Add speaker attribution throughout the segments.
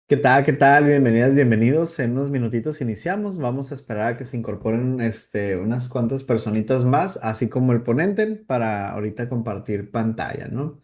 Speaker 1: ¿Qué tal? ¿Qué tal? Bienvenidas, bienvenidos. En unos minutitos iniciamos. Vamos a esperar a que se incorporen unas cuantas personitas más, así como el ponente, para ahorita compartir pantalla, ¿no?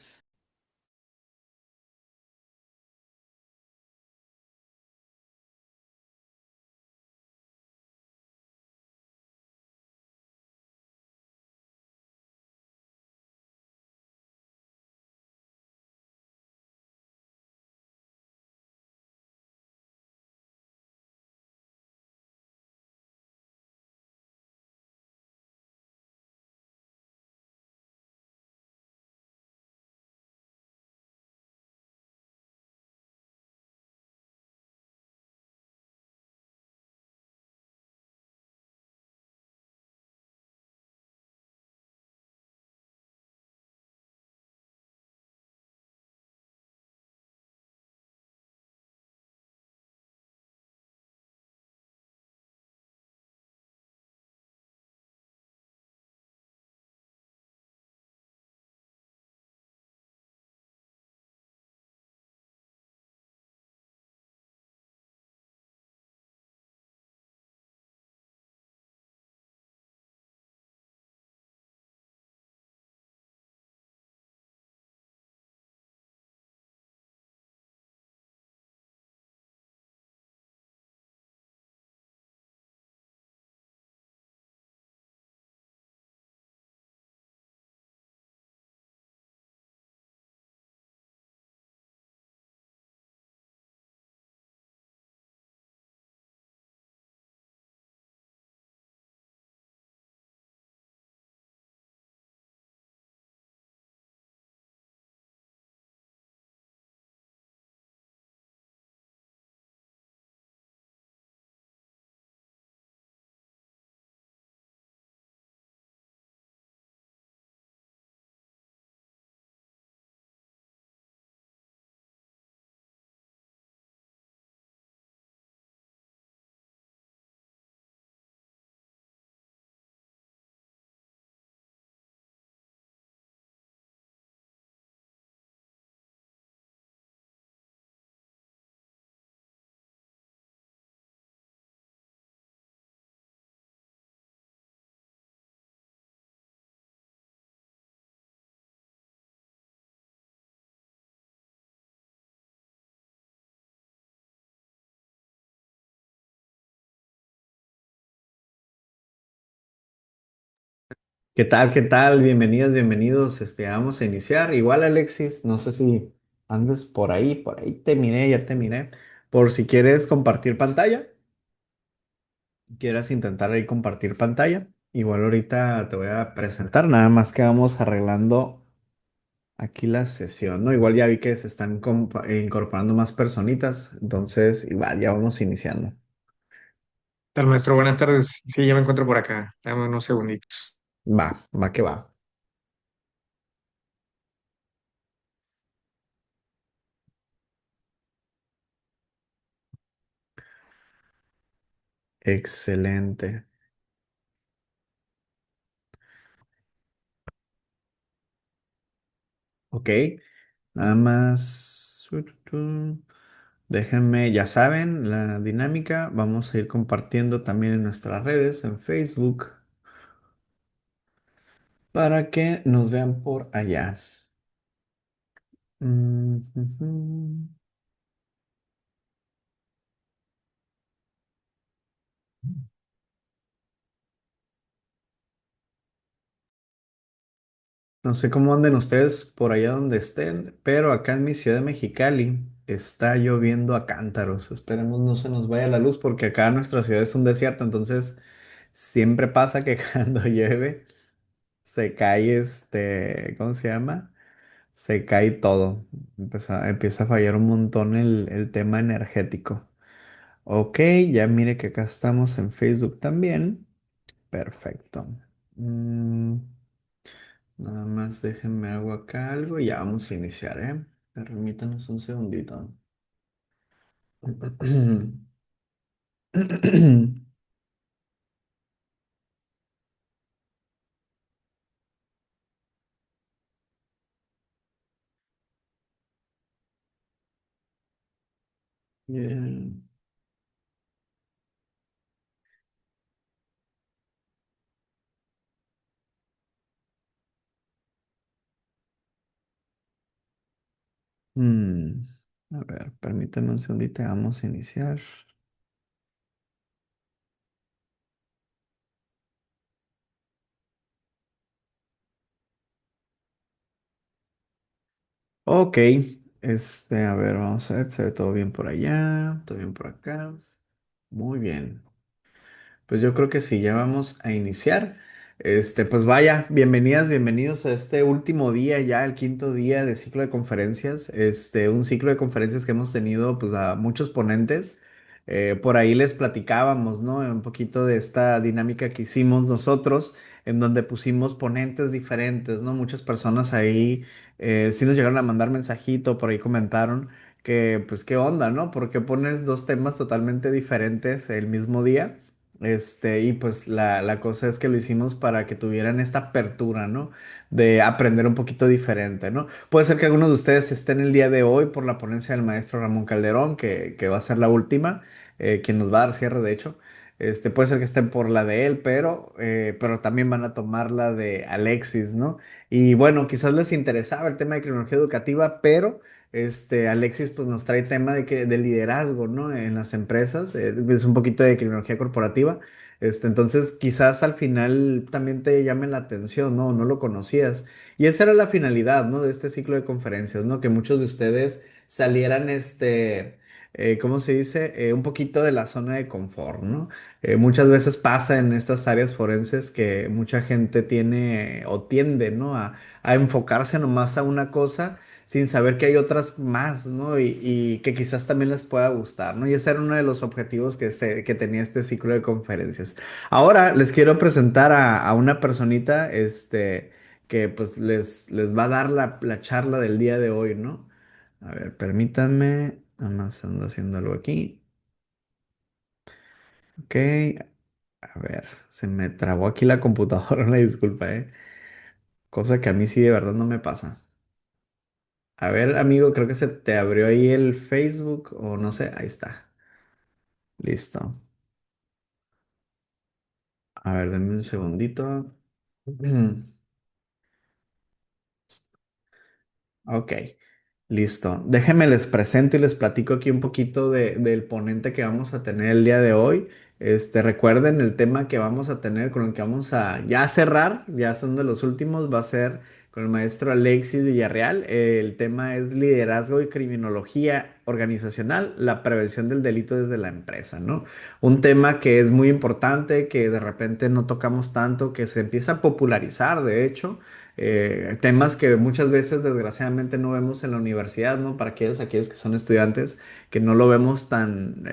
Speaker 1: ¿Qué tal? ¿Qué tal? Bienvenidas, bienvenidos. Vamos a iniciar. Igual, Alexis, no sé si andes por ahí te miré, ya te miré. Por si quieres compartir pantalla, quieras intentar ahí compartir pantalla. Igual ahorita te voy a presentar, nada más que vamos arreglando aquí la sesión, ¿no? Igual ya vi que se están incorporando más personitas, entonces igual ya vamos iniciando.
Speaker 2: Tal maestro, buenas tardes. Sí, ya me encuentro por acá. Dame unos segunditos.
Speaker 1: Va, va que va. Excelente. Ok, nada más. Déjenme, ya saben, la dinámica. Vamos a ir compartiendo también en nuestras redes, en Facebook, para que nos vean por allá. Ujú. No sé cómo anden ustedes por allá donde estén, pero acá en mi ciudad de Mexicali está lloviendo a cántaros. Esperemos no se nos vaya la luz porque acá nuestra ciudad es un desierto, entonces siempre pasa que cuando llueve se cae ¿cómo se llama? Se cae todo. Empieza a fallar un montón el tema energético. Ok, ya mire que acá estamos en Facebook también. Perfecto. Mm, Nada más déjenme hago acá algo y ya vamos a iniciar, ¿eh? Permítanos un segundito. Bien. Mm, a ver, permíteme un segundito, vamos a iniciar. Ok, a ver, vamos a ver, se ve todo bien por allá, todo bien por acá. Muy bien. Pues yo creo que sí, ya vamos a iniciar. Pues vaya, bienvenidas, bienvenidos a este último día, ya el quinto día de ciclo de conferencias. Un ciclo de conferencias que hemos tenido pues a muchos ponentes. Por ahí les platicábamos, ¿no? Un poquito de esta dinámica que hicimos nosotros, en donde pusimos ponentes diferentes, ¿no? Muchas personas ahí sí nos llegaron a mandar mensajito, por ahí comentaron que, pues, ¿qué onda, no? ¿Por qué pones dos temas totalmente diferentes el mismo día? Y pues la cosa es que lo hicimos para que tuvieran esta apertura, ¿no? De aprender un poquito diferente, ¿no? Puede ser que algunos de ustedes estén el día de hoy por la ponencia del maestro Ramón Calderón, que va a ser la última, quien nos va a dar cierre, de hecho. Puede ser que estén por la de él, pero también van a tomar la de Alexis, ¿no? Y bueno, quizás les interesaba el tema de criminología educativa, pero Alexis pues nos trae tema de liderazgo, ¿no? En las empresas, es un poquito de criminología corporativa. Entonces quizás al final también te llame la atención, ¿no? No lo conocías. Y esa era la finalidad, ¿no? De este ciclo de conferencias, ¿no? Que muchos de ustedes salieran, ¿cómo se dice? Un poquito de la zona de confort, ¿no? Muchas veces pasa en estas áreas forenses que mucha gente tiene o tiende, ¿no? A enfocarse nomás a una cosa sin saber que hay otras más, ¿no? Y que quizás también les pueda gustar, ¿no? Y ese era uno de los objetivos que tenía este ciclo de conferencias. Ahora les quiero presentar a una personita, que pues les va a dar la charla del día de hoy, ¿no? A ver, permítanme, nada más ando haciendo algo aquí. Ok, a ver, se me trabó aquí la computadora, una disculpa, ¿eh? Cosa que a mí sí de verdad no me pasa. A ver, amigo, creo que se te abrió ahí el Facebook o no sé, ahí está. Listo. A ver, denme un segundito. Ok, listo. Déjenme les presento y les platico aquí un poquito del ponente que vamos a tener el día de hoy. Recuerden el tema que vamos a tener con el que vamos a ya cerrar, ya son de los últimos, va a ser con el maestro Alexis Villarreal. El tema es liderazgo y criminología organizacional, la prevención del delito desde la empresa, ¿no? Un tema que es muy importante, que de repente no tocamos tanto, que se empieza a popularizar, de hecho. Temas que muchas veces desgraciadamente no vemos en la universidad, ¿no? Para aquellos que son estudiantes, que no lo vemos tan,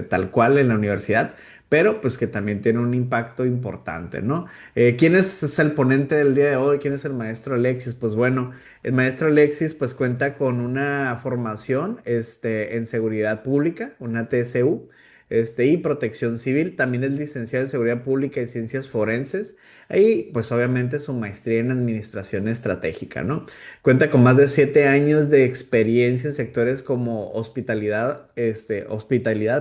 Speaker 1: tal cual en la universidad, pero pues que también tiene un impacto importante, ¿no? ¿Quién es el ponente del día de hoy? ¿Quién es el maestro Alexis? Pues bueno, el maestro Alexis pues cuenta con una formación, en seguridad pública, una TSU, y protección civil, también es licenciado en seguridad pública y ciencias forenses. Ahí, pues obviamente su maestría en administración estratégica, ¿no? Cuenta con más de 7 años de experiencia en sectores como hospitalidad,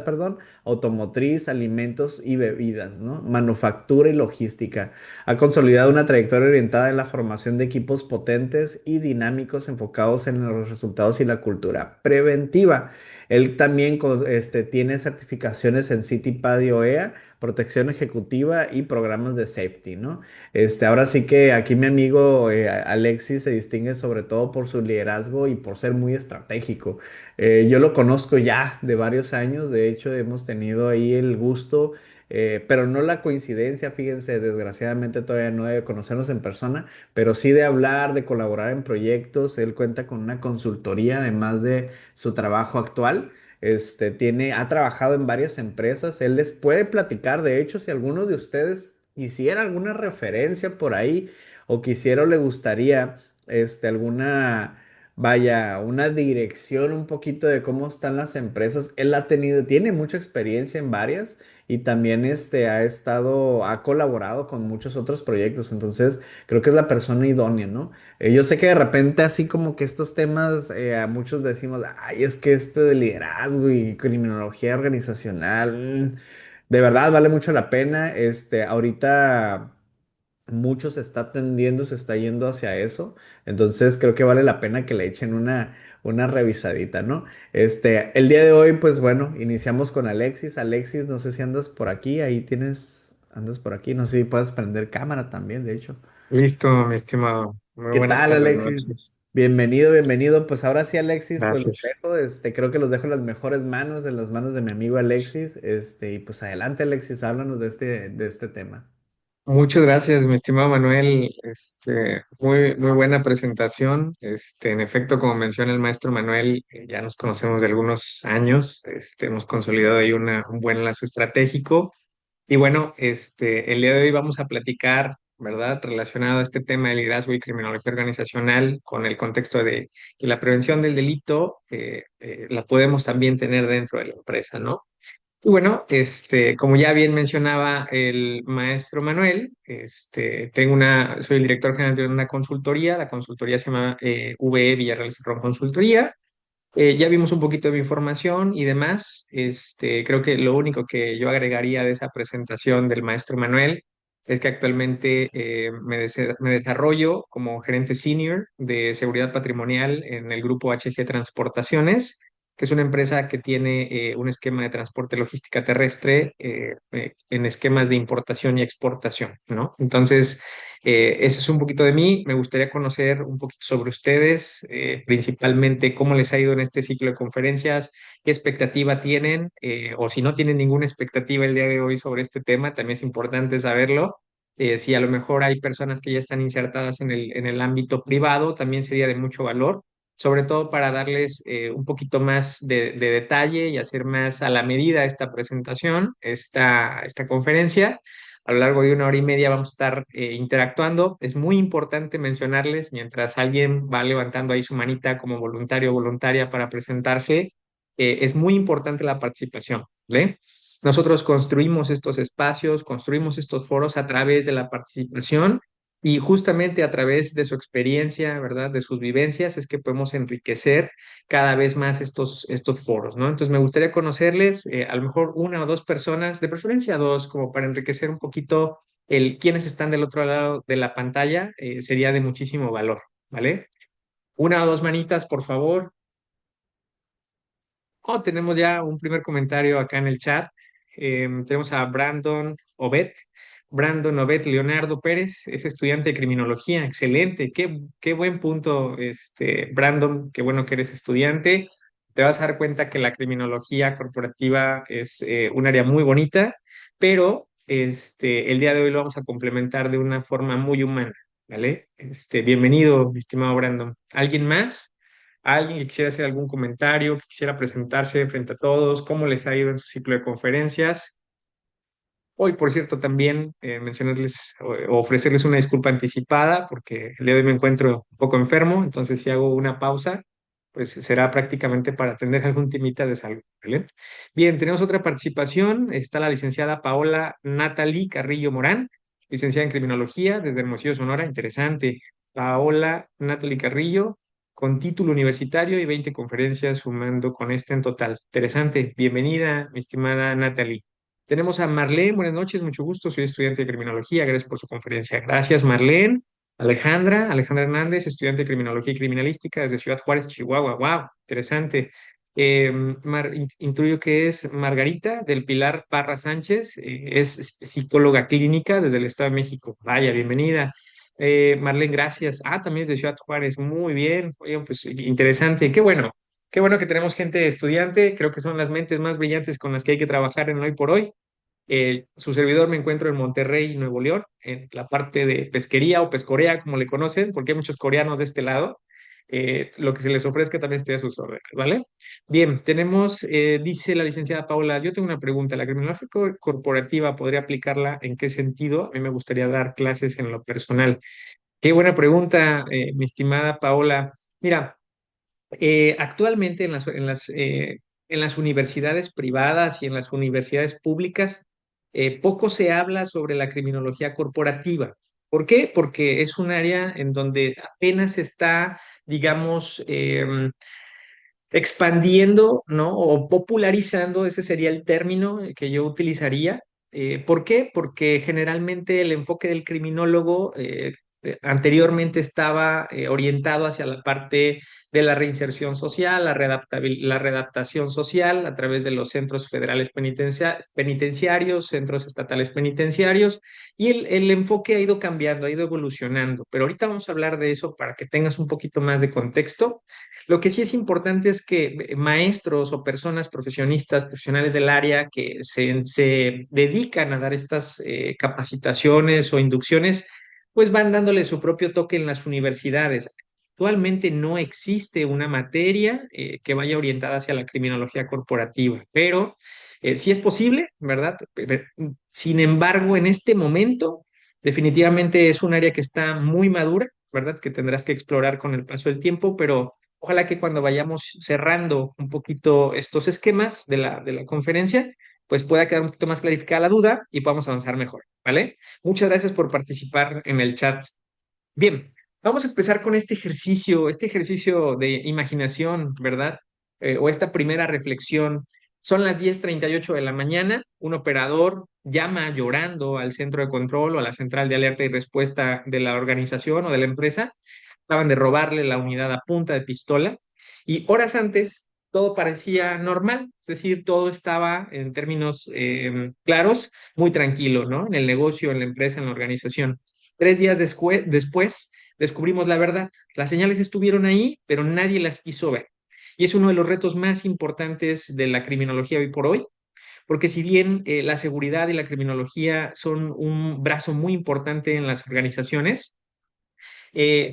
Speaker 1: perdón, automotriz, alimentos y bebidas, ¿no? Manufactura y logística. Ha consolidado una trayectoria orientada en la formación de equipos potentes y dinámicos enfocados en los resultados y la cultura preventiva. Él también tiene certificaciones en CITIPAD y OEA, protección ejecutiva y programas de safety, ¿no? Ahora sí que aquí mi amigo Alexis se distingue sobre todo por su liderazgo y por ser muy estratégico. Yo lo conozco ya de varios años, de hecho hemos tenido ahí el gusto, pero no la coincidencia, fíjense, desgraciadamente todavía no de conocernos en persona, pero sí de hablar, de colaborar en proyectos. Él cuenta con una consultoría además de su trabajo actual. Ha trabajado en varias empresas. Él les puede platicar, de hecho, si alguno de ustedes quisiera alguna referencia por ahí o quisiera o le gustaría, alguna, vaya, una dirección un poquito de cómo están las empresas. Él ha tenido, tiene mucha experiencia en varias y también ha colaborado con muchos otros proyectos. Entonces, creo que es la persona idónea, ¿no? Yo sé que de repente así como que estos temas, a muchos decimos, ay, es que este de liderazgo y criminología organizacional, de verdad vale mucho la pena. Ahorita mucho se está tendiendo, se está yendo hacia eso. Entonces creo que vale la pena que le echen una revisadita, ¿no? El día de hoy, pues bueno, iniciamos con Alexis. Alexis, no sé si andas por aquí, andas por aquí, no sé si puedes prender cámara también, de hecho.
Speaker 2: Listo, mi estimado. Muy
Speaker 1: ¿Qué
Speaker 2: buenas
Speaker 1: tal,
Speaker 2: tardes,
Speaker 1: Alexis?
Speaker 2: noches.
Speaker 1: Bienvenido, bienvenido. Pues ahora sí, Alexis, pues los
Speaker 2: Gracias.
Speaker 1: dejo. Creo que los dejo en las mejores manos, en las manos de mi amigo Alexis. Y pues adelante, Alexis, háblanos de este tema.
Speaker 2: Muchas gracias, mi estimado Manuel. Muy, muy buena presentación. En efecto, como menciona el maestro Manuel, ya nos conocemos de algunos años. Hemos consolidado ahí un buen lazo estratégico. Y bueno, el día de hoy vamos a platicar, ¿verdad? Relacionado a este tema de liderazgo y criminología organizacional con el contexto de que la prevención del delito la podemos también tener dentro de la empresa, ¿no? Y bueno, como ya bien mencionaba el maestro Manuel, soy el director general de una consultoría, la consultoría se llama VE Villarreal Cerrón Consultoría. Ya vimos un poquito de mi información y demás. Creo que lo único que yo agregaría de esa presentación del maestro Manuel es que actualmente me desarrollo como gerente senior de seguridad patrimonial en el grupo HG Transportaciones, que es una empresa que tiene un esquema de transporte logística terrestre en esquemas de importación y exportación, ¿no? Entonces, eso es un poquito de mí. Me gustaría conocer un poquito sobre ustedes, principalmente cómo les ha ido en este ciclo de conferencias, qué expectativa tienen, o si no tienen ninguna expectativa el día de hoy sobre este tema, también es importante saberlo. Si a lo mejor hay personas que ya están insertadas en el ámbito privado, también sería de mucho valor, sobre todo para darles un poquito más de detalle y hacer más a la medida esta presentación, esta conferencia. A lo largo de una hora y media vamos a estar interactuando. Es muy importante mencionarles, mientras alguien va levantando ahí su manita como voluntario o voluntaria para presentarse, es muy importante la participación, ¿vale? Nosotros construimos estos espacios, construimos estos foros a través de la participación y justamente a través de su experiencia, ¿verdad? De sus vivencias es que podemos enriquecer cada vez más estos foros, ¿no? Entonces me gustaría conocerles, a lo mejor una o dos personas, de preferencia dos, como para enriquecer un poquito el quiénes están del otro lado de la pantalla, sería de muchísimo valor, ¿vale? Una o dos manitas, por favor. Oh, tenemos ya un primer comentario acá en el chat. Tenemos a Brandon Obed. Brandon Obed Leonardo Pérez es estudiante de criminología. Excelente. Qué buen punto, Brandon. Qué bueno que eres estudiante. Te vas a dar cuenta que la criminología corporativa es un área muy bonita, pero el día de hoy lo vamos a complementar de una forma muy humana, ¿vale? Bienvenido, mi estimado Brandon. ¿Alguien más? Alguien que quisiera hacer algún comentario, que quisiera presentarse frente a todos, cómo les ha ido en su ciclo de conferencias. Hoy, por cierto, también mencionarles o ofrecerles una disculpa anticipada porque el día de hoy me encuentro un poco enfermo, entonces si hago una pausa, pues será prácticamente para atender algún temita de salud, ¿vale? Bien, tenemos otra participación. Está la licenciada Paola Natalie Carrillo Morán, licenciada en Criminología desde Hermosillo, Sonora. Interesante. Paola Natalie Carrillo, con título universitario y 20 conferencias, sumando con este en total. Interesante. Bienvenida, mi estimada Natalie. Tenemos a Marlene, buenas noches, mucho gusto, soy estudiante de criminología, gracias por su conferencia. Gracias, Marlene. Alejandra Hernández, estudiante de criminología y criminalística desde Ciudad Juárez, Chihuahua. Wow, interesante. Intuyo que es Margarita del Pilar Parra Sánchez, es psicóloga clínica desde el Estado de México. Vaya, bienvenida. Marlene, gracias. Ah, también es de Ciudad Juárez, muy bien. Oigan, pues interesante, qué bueno. Qué bueno que tenemos gente estudiante, creo que son las mentes más brillantes con las que hay que trabajar en hoy por hoy. Su servidor me encuentro en Monterrey, Nuevo León, en la parte de pesquería o pescorea, como le conocen, porque hay muchos coreanos de este lado. Lo que se les ofrezca también estoy a sus órdenes, ¿vale? Bien, dice la licenciada Paula, yo tengo una pregunta, ¿la criminología corporativa podría aplicarla en qué sentido? A mí me gustaría dar clases en lo personal. Qué buena pregunta, mi estimada Paola. Mira. Actualmente en las universidades privadas y en las universidades públicas, poco se habla sobre la criminología corporativa. ¿Por qué? Porque es un área en donde apenas está, digamos, expandiendo, ¿no? O popularizando, ese sería el término que yo utilizaría. ¿Por qué? Porque generalmente el enfoque del criminólogo anteriormente estaba orientado hacia la parte de la reinserción social, la readaptación social a través de los centros federales penitenciarios, centros estatales penitenciarios, y el enfoque ha ido cambiando, ha ido evolucionando. Pero ahorita vamos a hablar de eso para que tengas un poquito más de contexto. Lo que sí es importante es que maestros o personas profesionistas, profesionales del área que se dedican a dar estas capacitaciones o inducciones, pues van dándole su propio toque en las universidades. Actualmente no existe una materia que vaya orientada hacia la criminología corporativa, pero sí es posible, ¿verdad? Sin embargo, en este momento, definitivamente es un área que está muy madura, ¿verdad? Que tendrás que explorar con el paso del tiempo, pero ojalá que cuando vayamos cerrando un poquito estos esquemas de la conferencia, pues pueda quedar un poquito más clarificada la duda y podamos avanzar mejor, ¿vale? Muchas gracias por participar en el chat. Bien, vamos a empezar con este ejercicio de imaginación, ¿verdad? O esta primera reflexión. Son las 10:38 de la mañana, un operador llama llorando al centro de control o a la central de alerta y respuesta de la organización o de la empresa. Acaban de robarle la unidad a punta de pistola y horas antes todo parecía normal, es decir, todo estaba en términos claros, muy tranquilo, ¿no? En el negocio, en la empresa, en la organización. 3 días después descubrimos la verdad. Las señales estuvieron ahí, pero nadie las quiso ver. Y es uno de los retos más importantes de la criminología hoy por hoy, porque si bien la seguridad y la criminología son un brazo muy importante en las organizaciones,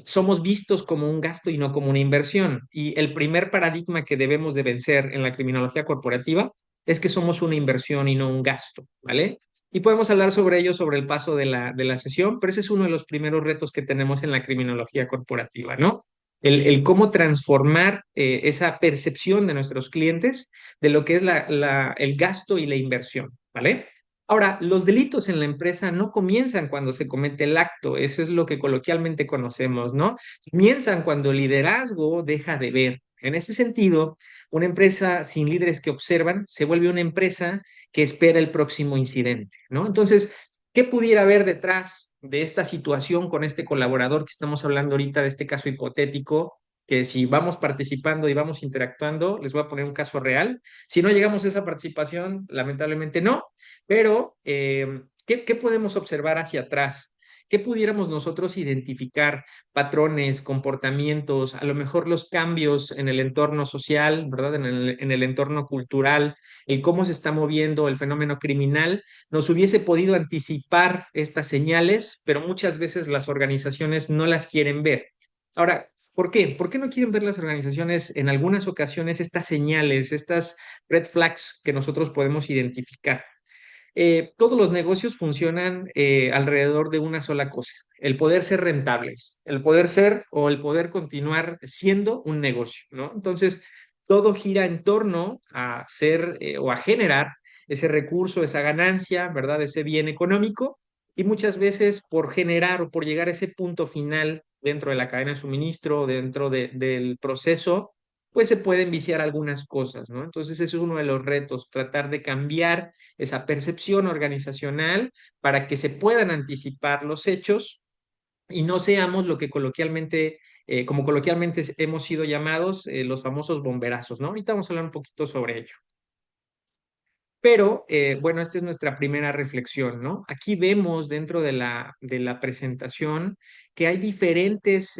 Speaker 2: somos vistos como un gasto y no como una inversión. Y el primer paradigma que debemos de vencer en la criminología corporativa es que somos una inversión y no un gasto, ¿vale? Y podemos hablar sobre ello sobre el paso de de la sesión, pero ese es uno de los primeros retos que tenemos en la criminología corporativa, ¿no? El cómo transformar esa percepción de nuestros clientes de lo que es el gasto y la inversión, ¿vale? Ahora, los delitos en la empresa no comienzan cuando se comete el acto, eso es lo que coloquialmente conocemos, ¿no? Comienzan cuando el liderazgo deja de ver. En ese sentido, una empresa sin líderes que observan se vuelve una empresa que espera el próximo incidente, ¿no? Entonces, ¿qué pudiera haber detrás de esta situación con este colaborador que estamos hablando ahorita, de este caso hipotético? Que si vamos participando y vamos interactuando, les voy a poner un caso real. Si no llegamos a esa participación, lamentablemente no, pero, ¿qué podemos observar hacia atrás? ¿Qué pudiéramos nosotros identificar? Patrones, comportamientos, a lo mejor los cambios en el entorno social, ¿verdad? En el entorno cultural, el cómo se está moviendo el fenómeno criminal, nos hubiese podido anticipar estas señales, pero muchas veces las organizaciones no las quieren ver. Ahora, ¿por qué? ¿Por qué no quieren ver las organizaciones en algunas ocasiones estas señales, estas red flags que nosotros podemos identificar? Todos los negocios funcionan alrededor de una sola cosa, el poder ser rentables, el poder ser o el poder continuar siendo un negocio, ¿no? Entonces, todo gira en torno a ser o a generar ese recurso, esa ganancia, ¿verdad? Ese bien económico y muchas veces por generar o por llegar a ese punto final dentro de la cadena de suministro, del proceso, pues se pueden viciar algunas cosas, ¿no? Entonces, ese es uno de los retos, tratar de cambiar esa percepción organizacional para que se puedan anticipar los hechos y no seamos lo que coloquialmente, como coloquialmente hemos sido llamados, los famosos bomberazos, ¿no? Ahorita vamos a hablar un poquito sobre ello. Pero bueno, esta es nuestra primera reflexión, ¿no? Aquí vemos dentro de de la presentación que hay diferentes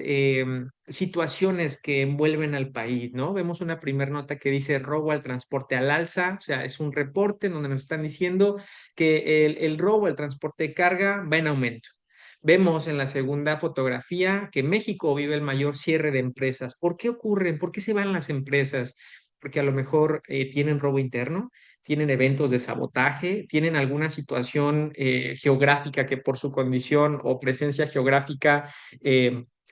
Speaker 2: situaciones que envuelven al país, ¿no? Vemos una primera nota que dice robo al transporte al alza, o sea, es un reporte en donde nos están diciendo que el robo al transporte de carga va en aumento. Vemos en la segunda fotografía que México vive el mayor cierre de empresas. ¿Por qué ocurren? ¿Por qué se van las empresas? Porque a lo mejor tienen robo interno, tienen eventos de sabotaje, tienen alguna situación geográfica que por su condición o presencia geográfica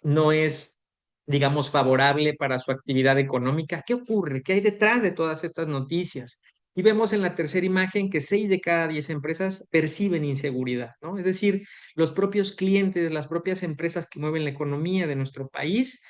Speaker 2: no es digamos, favorable para su actividad económica. ¿Qué ocurre? ¿Qué hay detrás de todas estas noticias? Y vemos en la tercera imagen que 6 de cada 10 empresas perciben inseguridad, ¿no? Es decir, los propios clientes, las propias empresas que mueven la economía de nuestro país,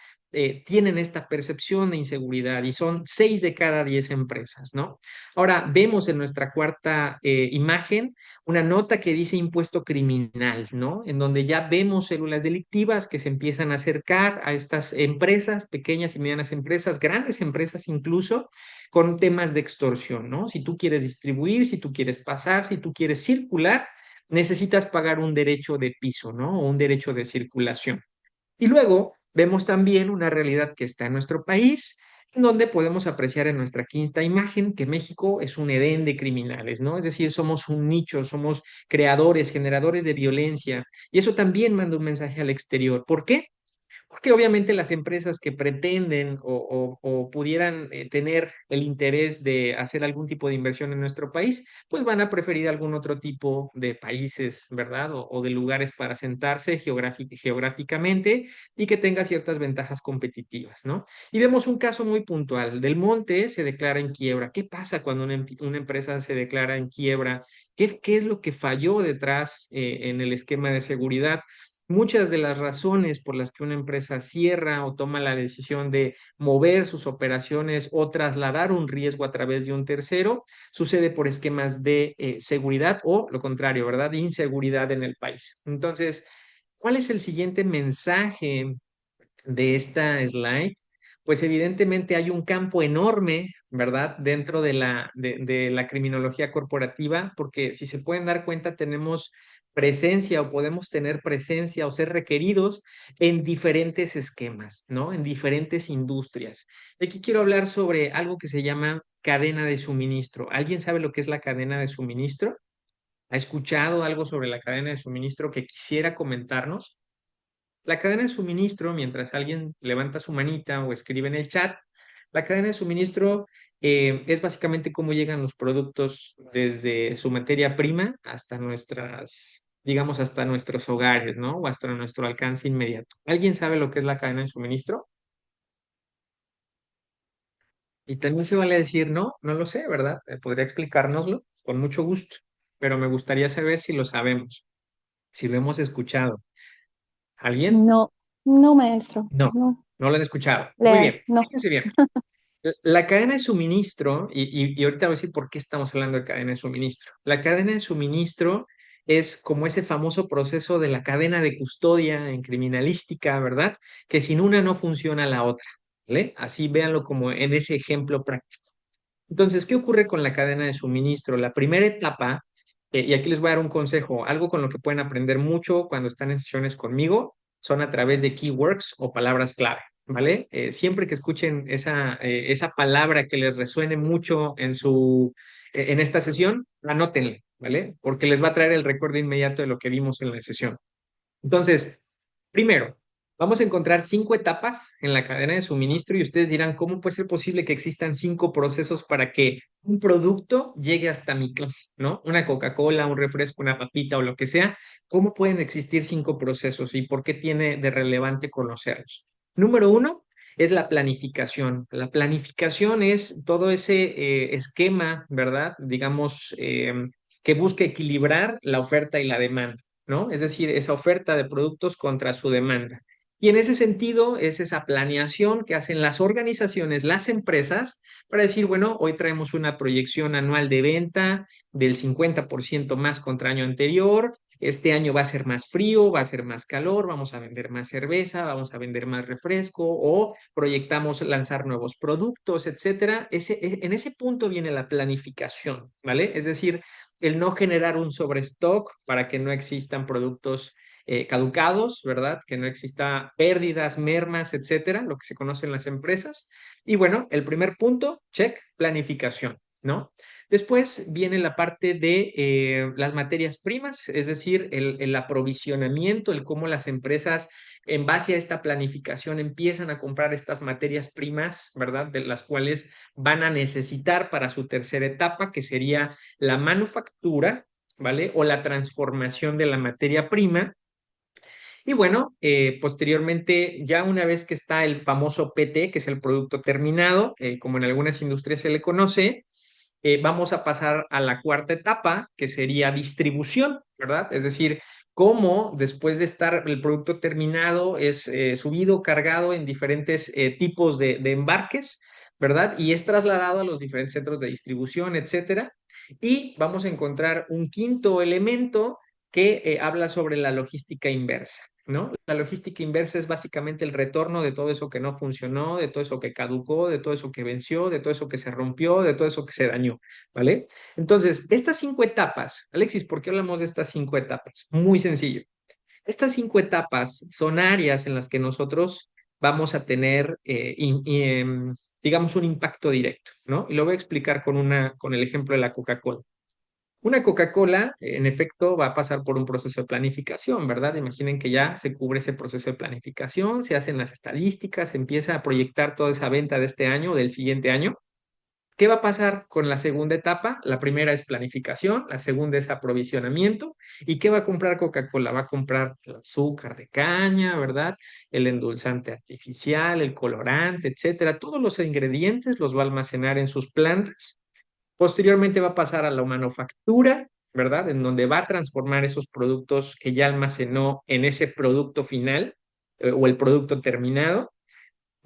Speaker 2: tienen esta percepción de inseguridad y son 6 de cada 10 empresas, ¿no? Ahora, vemos en nuestra cuarta imagen una nota que dice impuesto criminal, ¿no? En donde ya vemos células delictivas que se empiezan a acercar a estas empresas, pequeñas y medianas empresas, grandes empresas incluso, con temas de extorsión, ¿no? Si tú quieres distribuir, si tú quieres pasar, si tú quieres circular, necesitas pagar un derecho de piso, ¿no? O un derecho de circulación. Y luego vemos también una realidad que está en nuestro país, en donde podemos apreciar en nuestra quinta imagen que México es un edén de criminales, ¿no? Es decir, somos un nicho, somos creadores, generadores de violencia, y eso también manda un mensaje al exterior. ¿Por qué? Porque obviamente las empresas que pretenden o pudieran tener el interés de hacer algún tipo de inversión en nuestro país, pues van a preferir algún otro tipo de países, ¿verdad? O de lugares para sentarse geográficamente y que tenga ciertas ventajas competitivas, ¿no? Y vemos un caso muy puntual. Del Monte se declara en quiebra. ¿Qué pasa cuando una empresa se declara en quiebra? ¿Qué es lo que falló detrás en el esquema de seguridad? Muchas de las razones por las que una empresa cierra o toma la decisión de mover sus operaciones o trasladar un riesgo a través de un tercero sucede por esquemas de seguridad o lo contrario, ¿verdad? De inseguridad en el país. Entonces, ¿cuál es el siguiente mensaje de esta slide? Pues evidentemente hay un campo enorme, ¿verdad? Dentro de la criminología corporativa, porque si se pueden dar cuenta, tenemos presencia o podemos tener presencia o ser requeridos en diferentes esquemas, ¿no? En diferentes industrias. Aquí quiero hablar sobre algo que se llama cadena de suministro. ¿Alguien sabe lo que es la cadena de suministro? ¿Ha escuchado algo sobre la cadena de suministro que quisiera comentarnos? La cadena de suministro, mientras alguien levanta su manita o escribe en el chat, la cadena de suministro es básicamente cómo llegan los productos desde su materia prima hasta nuestras, digamos, hasta nuestros hogares, ¿no? O hasta nuestro alcance inmediato. ¿Alguien sabe lo que es la cadena de suministro? Y también se vale decir, no, no lo sé, ¿verdad? ¿Podría explicárnoslo? Con mucho gusto, pero me gustaría saber si lo sabemos, si lo hemos escuchado. ¿Alguien?
Speaker 3: No, no, maestro,
Speaker 2: No,
Speaker 3: no.
Speaker 2: no lo han escuchado. Muy
Speaker 3: Leer,
Speaker 2: bien,
Speaker 3: no.
Speaker 2: fíjense bien. La cadena de suministro, y ahorita voy a decir por qué estamos hablando de cadena de suministro. La cadena de suministro es como ese famoso proceso de la cadena de custodia en criminalística, ¿verdad? Que sin una no funciona la otra, ¿vale? Así véanlo como en ese ejemplo práctico. Entonces, ¿qué ocurre con la cadena de suministro? La primera etapa, y aquí les voy a dar un consejo, algo con lo que pueden aprender mucho cuando están en sesiones conmigo, son a través de keywords o palabras clave, ¿vale? Siempre que escuchen esa palabra que les resuene mucho en esta sesión, anótenle, ¿vale? Porque les va a traer el recuerdo inmediato de lo que vimos en la sesión. Entonces, primero, vamos a encontrar 5 etapas en la cadena de suministro y ustedes dirán, ¿cómo puede ser posible que existan 5 procesos para que un producto llegue hasta mi casa, ¿no? Una Coca-Cola, un refresco, una papita o lo que sea. ¿Cómo pueden existir 5 procesos y por qué tiene de relevante conocerlos? Número uno es la planificación. La planificación es todo ese esquema, ¿verdad? Digamos, que busca equilibrar la oferta y la demanda. ¿No? Es decir, esa oferta de productos contra su demanda. Y en ese sentido es esa planeación que hacen las organizaciones, las empresas, para decir, bueno, hoy traemos una proyección anual de venta del 50% más contra año anterior, este año va a ser más frío, va a ser más calor, vamos a vender más cerveza, vamos a vender más refresco o proyectamos lanzar nuevos productos, etcétera. En ese punto viene la planificación, ¿vale? Es decir, el no generar un sobrestock para que no existan productos caducados, ¿verdad? Que no exista pérdidas, mermas, etcétera, lo que se conoce en las empresas. Y bueno, el primer punto, check, planificación, ¿no? Después viene la parte de las materias primas, es decir, el aprovisionamiento, el cómo las empresas en base a esta planificación empiezan a comprar estas materias primas, ¿verdad? De las cuales van a necesitar para su tercera etapa, que sería la manufactura, ¿vale? O la transformación de la materia prima. Y bueno, posteriormente, ya una vez que está el famoso PT, que es el producto terminado, como en algunas industrias se le conoce, vamos a pasar a la cuarta etapa, que sería distribución, ¿verdad? Es decir, cómo después de estar el producto terminado es subido, cargado en diferentes tipos de embarques, ¿verdad? Y es trasladado a los diferentes centros de distribución, etcétera. Y vamos a encontrar un quinto elemento que habla sobre la logística inversa, ¿no? La logística inversa es básicamente el retorno de todo eso que no funcionó, de todo eso que caducó, de todo eso que venció, de todo eso que se rompió, de todo eso que se dañó, ¿vale? Entonces, estas cinco etapas, Alexis, ¿por qué hablamos de estas cinco etapas? Muy sencillo. Estas cinco etapas son áreas en las que nosotros vamos a tener, digamos, un impacto directo, ¿no? Y lo voy a explicar con el ejemplo de la Coca-Cola. Una Coca-Cola, en efecto, va a pasar por un proceso de planificación, ¿verdad? Imaginen que ya se cubre ese proceso de planificación, se hacen las estadísticas, se empieza a proyectar toda esa venta de este año o del siguiente año. ¿Qué va a pasar con la segunda etapa? La primera es planificación, la segunda es aprovisionamiento. ¿Y qué va a comprar Coca-Cola? Va a comprar el azúcar de caña, ¿verdad? El endulzante artificial, el colorante, etcétera. Todos los ingredientes los va a almacenar en sus plantas. Posteriormente va a pasar a la manufactura, ¿verdad? En donde va a transformar esos productos que ya almacenó en ese producto final o el producto terminado.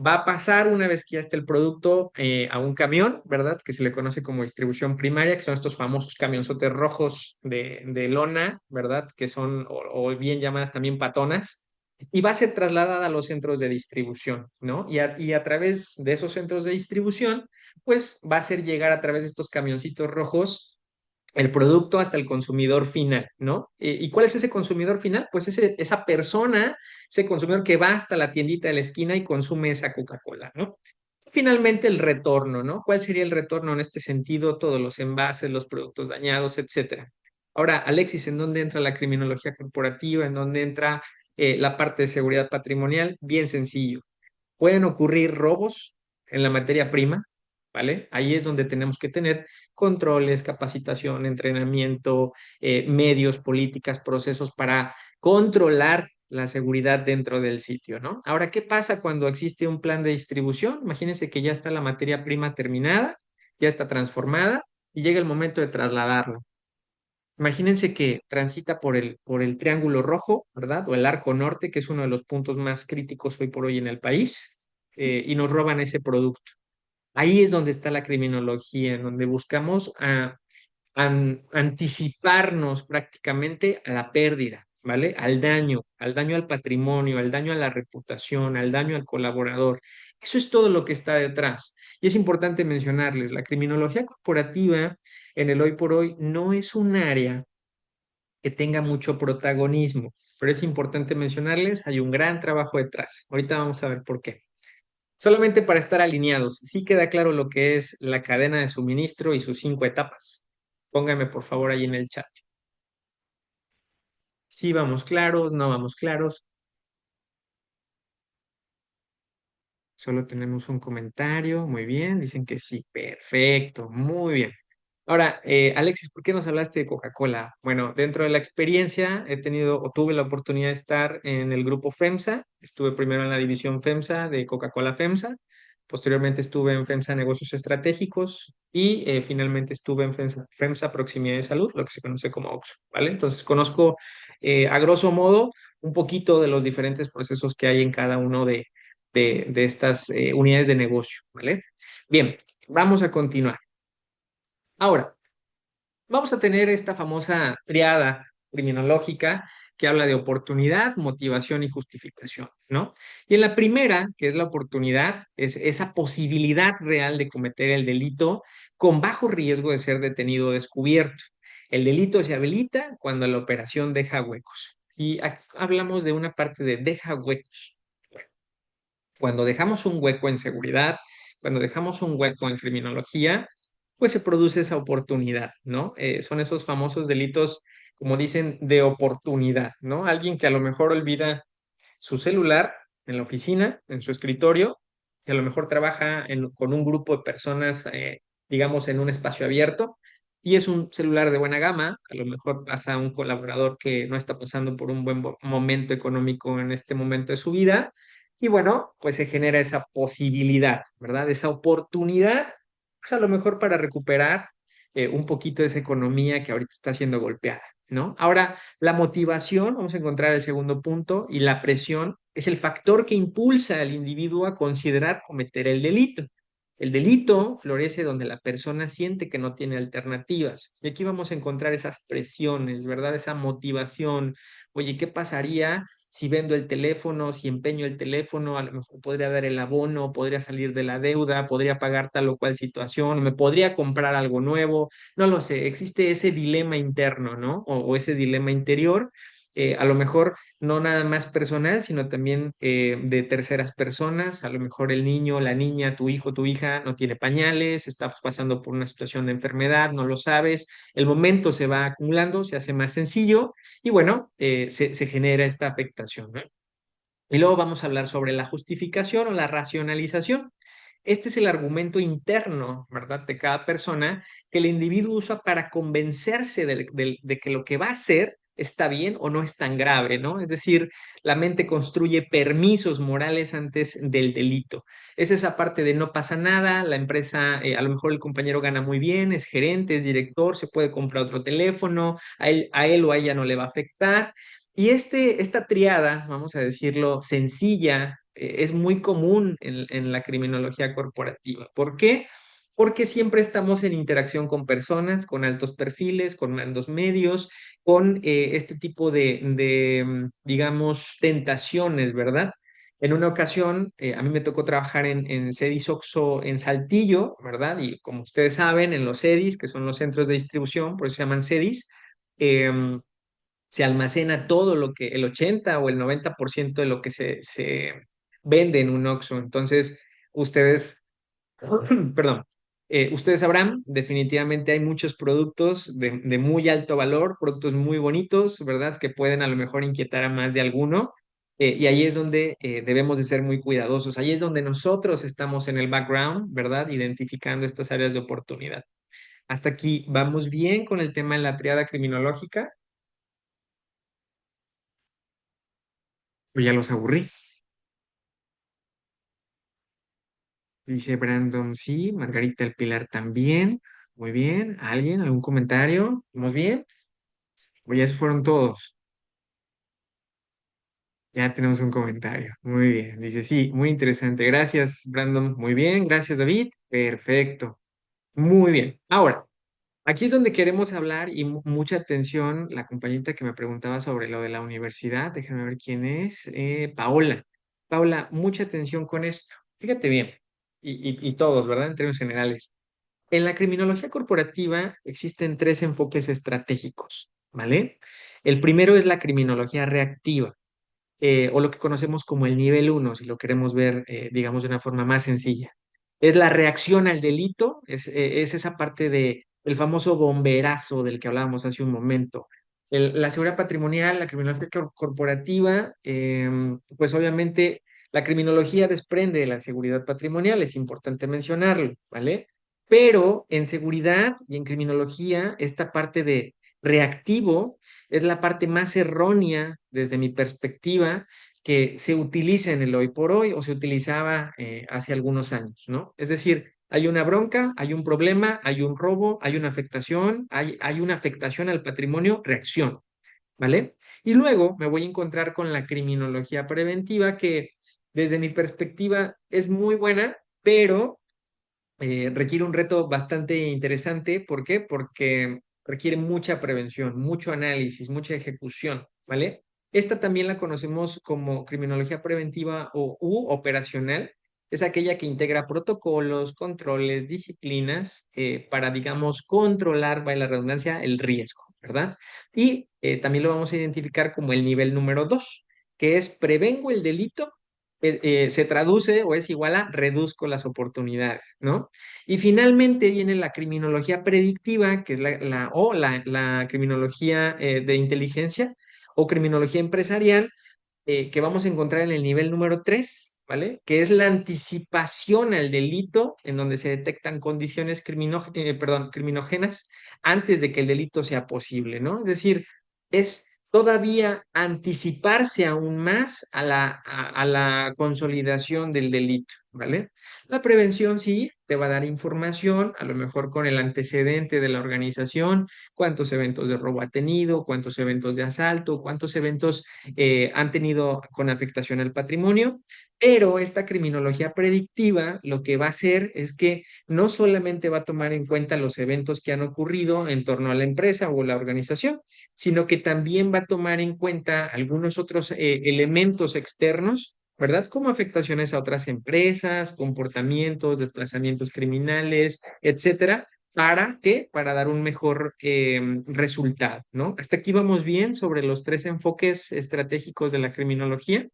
Speaker 2: Va a pasar una vez que ya esté el producto a un camión, ¿verdad? Que se le conoce como distribución primaria, que son estos famosos camionzotes rojos de lona, ¿verdad? Que son, o bien llamadas también patonas, y va a ser trasladada a los centros de distribución, ¿no? Y a través de esos centros de distribución, pues va a ser llegar a través de estos camioncitos rojos el producto hasta el consumidor final, ¿no? ¿Y cuál es ese consumidor final? Pues esa persona, ese consumidor que va hasta la tiendita de la esquina y consume esa Coca-Cola, ¿no? Finalmente el retorno, ¿no? ¿Cuál sería el retorno en este sentido? Todos los envases, los productos dañados, etcétera. Ahora, Alexis, ¿en dónde entra la criminología corporativa? ¿En dónde entra la parte de seguridad patrimonial? Bien sencillo. Pueden ocurrir robos en la materia prima, ¿vale? Ahí es donde tenemos que tener controles, capacitación, entrenamiento, medios, políticas, procesos para controlar la seguridad dentro del sitio, ¿no? Ahora, ¿qué pasa cuando existe un plan de distribución? Imagínense que ya está la materia prima terminada, ya está transformada y llega el momento de trasladarla. Imagínense que transita por el Triángulo Rojo, ¿verdad? O el Arco Norte, que es uno de los puntos más críticos hoy por hoy en el país, y nos roban ese producto. Ahí es donde está la criminología, en donde buscamos anticiparnos prácticamente a la pérdida, ¿vale? Al daño al patrimonio, al daño a la reputación, al daño al colaborador. Eso es todo lo que está detrás. Y es importante mencionarles, la criminología corporativa en el hoy por hoy no es un área que tenga mucho protagonismo, pero es importante mencionarles, hay un gran trabajo detrás. Ahorita vamos a ver por qué. Solamente para estar alineados, sí queda claro lo que es la cadena de suministro y sus cinco etapas. Póngame por favor ahí en el chat. Sí vamos claros, no vamos claros. Solo tenemos un comentario. Muy bien, dicen que sí. Perfecto, muy bien. Ahora, Alexis, ¿por qué nos hablaste de Coca-Cola? Bueno, dentro de la experiencia he tenido o tuve la oportunidad de estar en el grupo FEMSA. Estuve primero en la división FEMSA de Coca-Cola FEMSA. Posteriormente estuve en FEMSA Negocios Estratégicos y finalmente estuve en FEMSA Proximidad de Salud, lo que se conoce como OXXO, ¿vale? Entonces conozco a grosso modo un poquito de los diferentes procesos que hay en cada uno de estas unidades de negocio, ¿vale? Bien, vamos a continuar. Ahora, vamos a tener esta famosa triada criminológica que habla de oportunidad, motivación y justificación, ¿no? Y en la primera, que es la oportunidad, es esa posibilidad real de cometer el delito con bajo riesgo de ser detenido o descubierto. El delito se habilita cuando la operación deja huecos. Y aquí hablamos de una parte de deja huecos. Cuando dejamos un hueco en seguridad, cuando dejamos un hueco en criminología, pues se produce esa oportunidad, ¿no? Son esos famosos delitos, como dicen, de oportunidad, ¿no? Alguien que a lo mejor olvida su celular en la oficina, en su escritorio, que a lo mejor trabaja con un grupo de personas, digamos, en un espacio abierto, y es un celular de buena gama. A lo mejor pasa a un colaborador que no está pasando por un buen momento económico en este momento de su vida. Y bueno, pues se genera esa posibilidad, ¿verdad? Esa oportunidad, pues a lo mejor para recuperar un poquito de esa economía que ahorita está siendo golpeada, ¿no? Ahora, la motivación, vamos a encontrar el segundo punto, y la presión es el factor que impulsa al individuo a considerar cometer el delito. El delito florece donde la persona siente que no tiene alternativas. Y aquí vamos a encontrar esas presiones, ¿verdad? Esa motivación. Oye, ¿qué pasaría si vendo el teléfono, si empeño el teléfono? A lo mejor podría dar el abono, podría salir de la deuda, podría pagar tal o cual situación, me podría comprar algo nuevo. No lo sé, existe ese dilema interno, ¿no? O ese dilema interior. A lo mejor no nada más personal, sino también de terceras personas. A lo mejor el niño, la niña, tu hijo, tu hija no tiene pañales, está pasando por una situación de enfermedad, no lo sabes. El momento se va acumulando, se hace más sencillo y bueno, se genera esta afectación, ¿no? Y luego vamos a hablar sobre la justificación o la racionalización. Este es el argumento interno, ¿verdad?, de cada persona que el individuo usa para convencerse de que lo que va a hacer está bien o no es tan grave, ¿no? Es decir, la mente construye permisos morales antes del delito. Es esa parte de no pasa nada, la empresa, a lo mejor el compañero gana muy bien, es gerente, es director, se puede comprar otro teléfono, a él o a ella no le va a afectar. Y esta triada, vamos a decirlo, sencilla, es muy común en la criminología corporativa. ¿Por qué? Porque siempre estamos en interacción con personas, con altos perfiles, con mandos medios, con este tipo digamos, tentaciones, ¿verdad? En una ocasión, a mí me tocó trabajar en Cedis Oxxo en Saltillo, ¿verdad? Y como ustedes saben, en los Cedis, que son los centros de distribución, por eso se llaman Cedis, em, se almacena todo lo que, el 80 o el 90% de lo que se vende en un Oxxo. Entonces, ustedes, perdón, ustedes sabrán, definitivamente hay muchos productos de muy alto valor, productos muy bonitos, ¿verdad? Que pueden a lo mejor inquietar a más de alguno. Y ahí es donde debemos de ser muy cuidadosos. Ahí es donde nosotros estamos en el background, ¿verdad? Identificando estas áreas de oportunidad. Hasta aquí, ¿vamos bien con el tema de la triada criminológica? ¿O ya los aburrí? Dice Brandon, sí. Margarita El Pilar también. Muy bien. ¿Alguien? ¿Algún comentario? ¿Estamos bien? Pues ya se fueron todos. Ya tenemos un comentario. Muy bien. Dice, sí, muy interesante. Gracias, Brandon. Muy bien. Gracias, David. Perfecto. Muy bien. Ahora, aquí es donde queremos hablar y mucha atención. La compañita que me preguntaba sobre lo de la universidad, déjame ver quién es. Paola. Paola, mucha atención con esto. Fíjate bien. Y todos, ¿verdad? En términos generales. En la criminología corporativa existen tres enfoques estratégicos, ¿vale? El primero es la criminología reactiva, o lo que conocemos como el nivel uno, si lo queremos ver, digamos, de una forma más sencilla. Es la reacción al delito, es esa parte de el famoso bomberazo del que hablábamos hace un momento. La seguridad patrimonial, la criminología corporativa, pues obviamente la criminología desprende de la seguridad patrimonial, es importante mencionarlo, ¿vale? Pero en seguridad y en criminología, esta parte de reactivo es la parte más errónea desde mi perspectiva que se utiliza en el hoy por hoy o se utilizaba hace algunos años, ¿no? Es decir, hay una bronca, hay un problema, hay un robo, hay una afectación, hay una afectación al patrimonio, reacción, ¿vale? Y luego me voy a encontrar con la criminología preventiva que desde mi perspectiva es muy buena, pero requiere un reto bastante interesante. ¿Por qué? Porque requiere mucha prevención, mucho análisis, mucha ejecución, ¿vale? Esta también la conocemos como criminología preventiva o u operacional. Es aquella que integra protocolos, controles, disciplinas para, digamos, controlar, vaya la redundancia, el riesgo, ¿verdad? Y también lo vamos a identificar como el nivel número dos, que es prevengo el delito, se traduce o es igual a reduzco las oportunidades, ¿no? Y finalmente viene la criminología predictiva, que es la criminología de inteligencia o criminología empresarial, que vamos a encontrar en el nivel número 3. ¿vale? Que es la anticipación al delito en donde se detectan condiciones criminógenas antes de que el delito sea posible, ¿no? Es decir, es todavía anticiparse aún más a la consolidación del delito, ¿vale? La prevención sí te va a dar información, a lo mejor con el antecedente de la organización, cuántos eventos de robo ha tenido, cuántos eventos de asalto, cuántos eventos han tenido con afectación al patrimonio, pero esta criminología predictiva lo que va a hacer es que no solamente va a tomar en cuenta los eventos que han ocurrido en torno a la empresa o la organización, sino que también va a tomar en cuenta algunos otros elementos externos, ¿verdad? Como afectaciones a otras empresas, comportamientos, desplazamientos criminales, etcétera. ¿Para qué? Para dar un mejor resultado, ¿no? Hasta aquí vamos bien sobre los tres enfoques estratégicos de la criminología.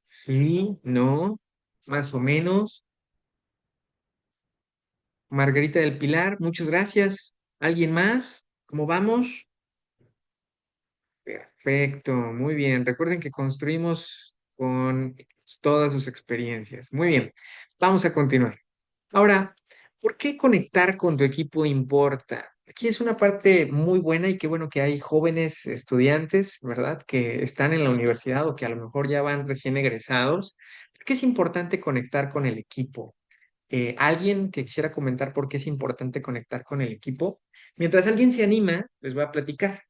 Speaker 2: Sí, no, más o menos. Margarita del Pilar, muchas gracias. ¿Alguien más? ¿Cómo vamos? Perfecto, muy bien. Recuerden que construimos con todas sus experiencias. Muy bien, vamos a continuar. Ahora, ¿por qué conectar con tu equipo importa? Aquí es una parte muy buena y qué bueno que hay jóvenes estudiantes, ¿verdad? Que están en la universidad o que a lo mejor ya van recién egresados. ¿Por qué es importante conectar con el equipo? ¿Alguien que quisiera comentar por qué es importante conectar con el equipo? Mientras alguien se anima, les voy a platicar.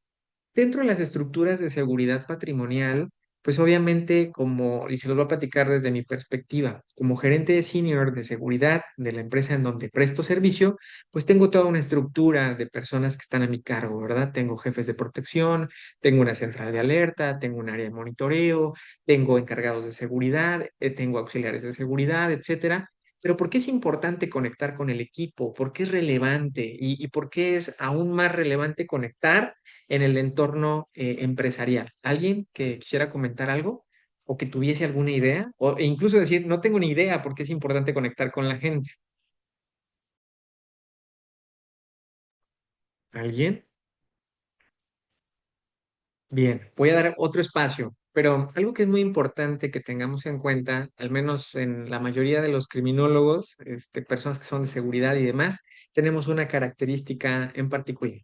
Speaker 2: Dentro de las estructuras de seguridad patrimonial, pues obviamente como, y se los voy a platicar desde mi perspectiva, como gerente de senior de seguridad de la empresa en donde presto servicio, pues tengo toda una estructura de personas que están a mi cargo, ¿verdad? Tengo jefes de protección, tengo una central de alerta, tengo un área de monitoreo, tengo encargados de seguridad, tengo auxiliares de seguridad, etcétera. Pero ¿por qué es importante conectar con el equipo? ¿Por qué es relevante? Y por qué es aún más relevante conectar en el entorno empresarial? ¿Alguien que quisiera comentar algo o que tuviese alguna idea? E incluso decir, no tengo ni idea porque es importante conectar con la gente. ¿Alguien? Bien, voy a dar otro espacio, pero algo que es muy importante que tengamos en cuenta, al menos en la mayoría de los criminólogos, personas que son de seguridad y demás, tenemos una característica en particular.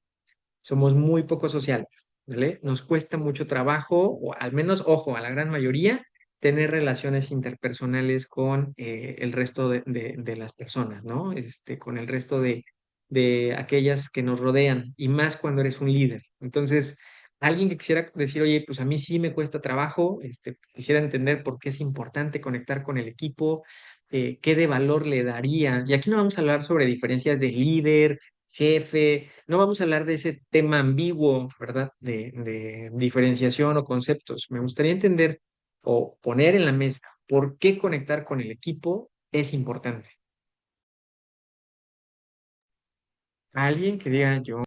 Speaker 2: Somos muy poco sociales, ¿vale? Nos cuesta mucho trabajo, o al menos, ojo, a la gran mayoría, tener relaciones interpersonales con el resto de las personas, ¿no? Con el resto de aquellas que nos rodean, y más cuando eres un líder. Entonces, alguien que quisiera decir, oye, pues a mí sí me cuesta trabajo, quisiera entender por qué es importante conectar con el equipo, qué de valor le daría. Y aquí no vamos a hablar sobre diferencias de líder, jefe, no vamos a hablar de ese tema ambiguo, ¿verdad? De diferenciación o conceptos. Me gustaría entender o poner en la mesa por qué conectar con el equipo es importante. Alguien que diga yo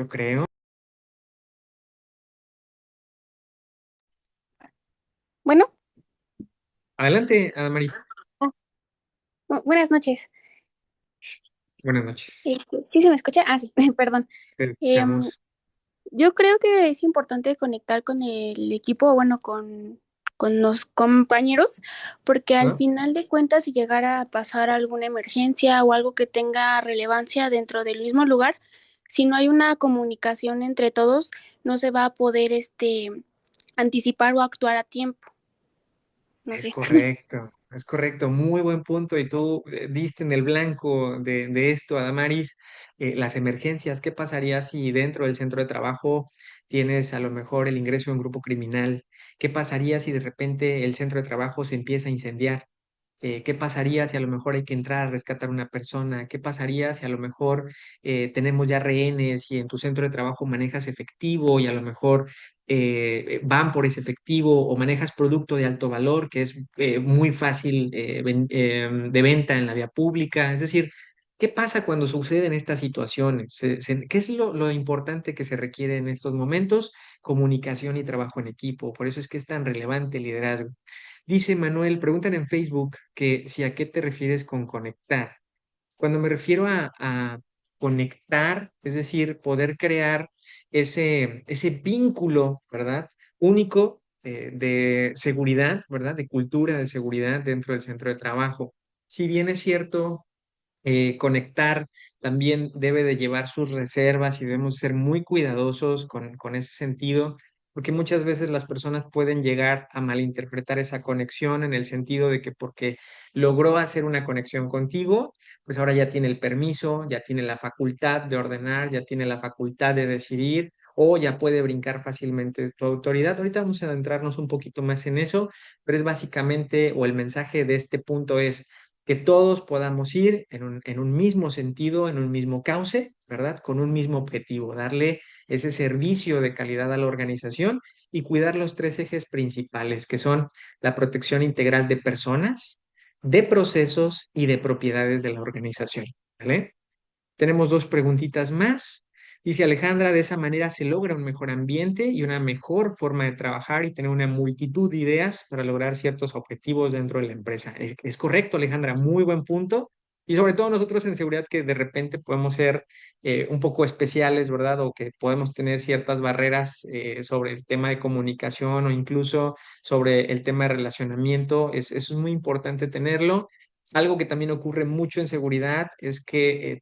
Speaker 2: creo.
Speaker 3: Bueno,
Speaker 2: Adelante, Adamaris.
Speaker 3: buenas noches.
Speaker 2: Buenas noches.
Speaker 3: ¿Sí se me escucha? Ah, sí, perdón.
Speaker 2: Te
Speaker 3: Em,
Speaker 2: escuchamos.
Speaker 3: yo creo que es importante conectar con el equipo, bueno, con los compañeros, porque al
Speaker 2: ¿No?
Speaker 3: final de cuentas, si llegara a pasar alguna emergencia o algo que tenga relevancia dentro del mismo lugar, si no hay una comunicación entre todos, no se va a poder, anticipar o actuar a tiempo. No sé.
Speaker 2: Es correcto, muy buen punto. Y tú diste en el blanco de esto, Adamaris. Las emergencias, ¿qué pasaría si dentro del centro de trabajo tienes a lo mejor el ingreso de un grupo criminal? ¿Qué pasaría si de repente el centro de trabajo se empieza a incendiar? ¿Qué pasaría si a lo mejor hay que entrar a rescatar una persona? ¿Qué pasaría si a lo mejor tenemos ya rehenes y en tu centro de trabajo manejas efectivo y a lo mejor van por ese efectivo o manejas producto de alto valor que es muy fácil de venta en la vía pública? Es decir, ¿qué pasa cuando suceden estas situaciones? ¿Qué es lo importante que se requiere en estos momentos? Comunicación y trabajo en equipo. Por eso es que es tan relevante el liderazgo. Dice Manuel, preguntan en Facebook que si a qué te refieres con conectar. Cuando me refiero a conectar, es decir, poder crear ese vínculo, ¿verdad? Único de seguridad, ¿verdad? De cultura de seguridad dentro del centro de trabajo. Si bien es cierto, conectar también debe de llevar sus reservas y debemos ser muy cuidadosos con ese sentido, porque muchas veces las personas pueden llegar a malinterpretar esa conexión en el sentido de que porque logró hacer una conexión contigo, pues ahora ya tiene el permiso, ya tiene la facultad de ordenar, ya tiene la facultad de decidir. O ya puede brincar fácilmente tu autoridad. Ahorita vamos a adentrarnos un poquito más en eso, pero es básicamente, o el mensaje de este punto es, que todos podamos ir en un mismo sentido, en un mismo cauce, ¿verdad? Con un mismo objetivo, darle ese servicio de calidad a la organización y cuidar los tres ejes principales, que son la protección integral de personas, de procesos y de propiedades de la organización, ¿vale? Tenemos dos preguntitas más. Dice Alejandra, de esa manera se logra un mejor ambiente y una mejor forma de trabajar y tener una multitud de ideas para lograr ciertos objetivos dentro de la empresa. Es correcto, Alejandra, muy buen punto. Y sobre todo nosotros en seguridad que de repente podemos ser un poco especiales, ¿verdad? O que podemos tener ciertas barreras sobre el tema de comunicación o incluso sobre el tema de relacionamiento. Eso es muy importante tenerlo. Algo que también ocurre mucho en seguridad es que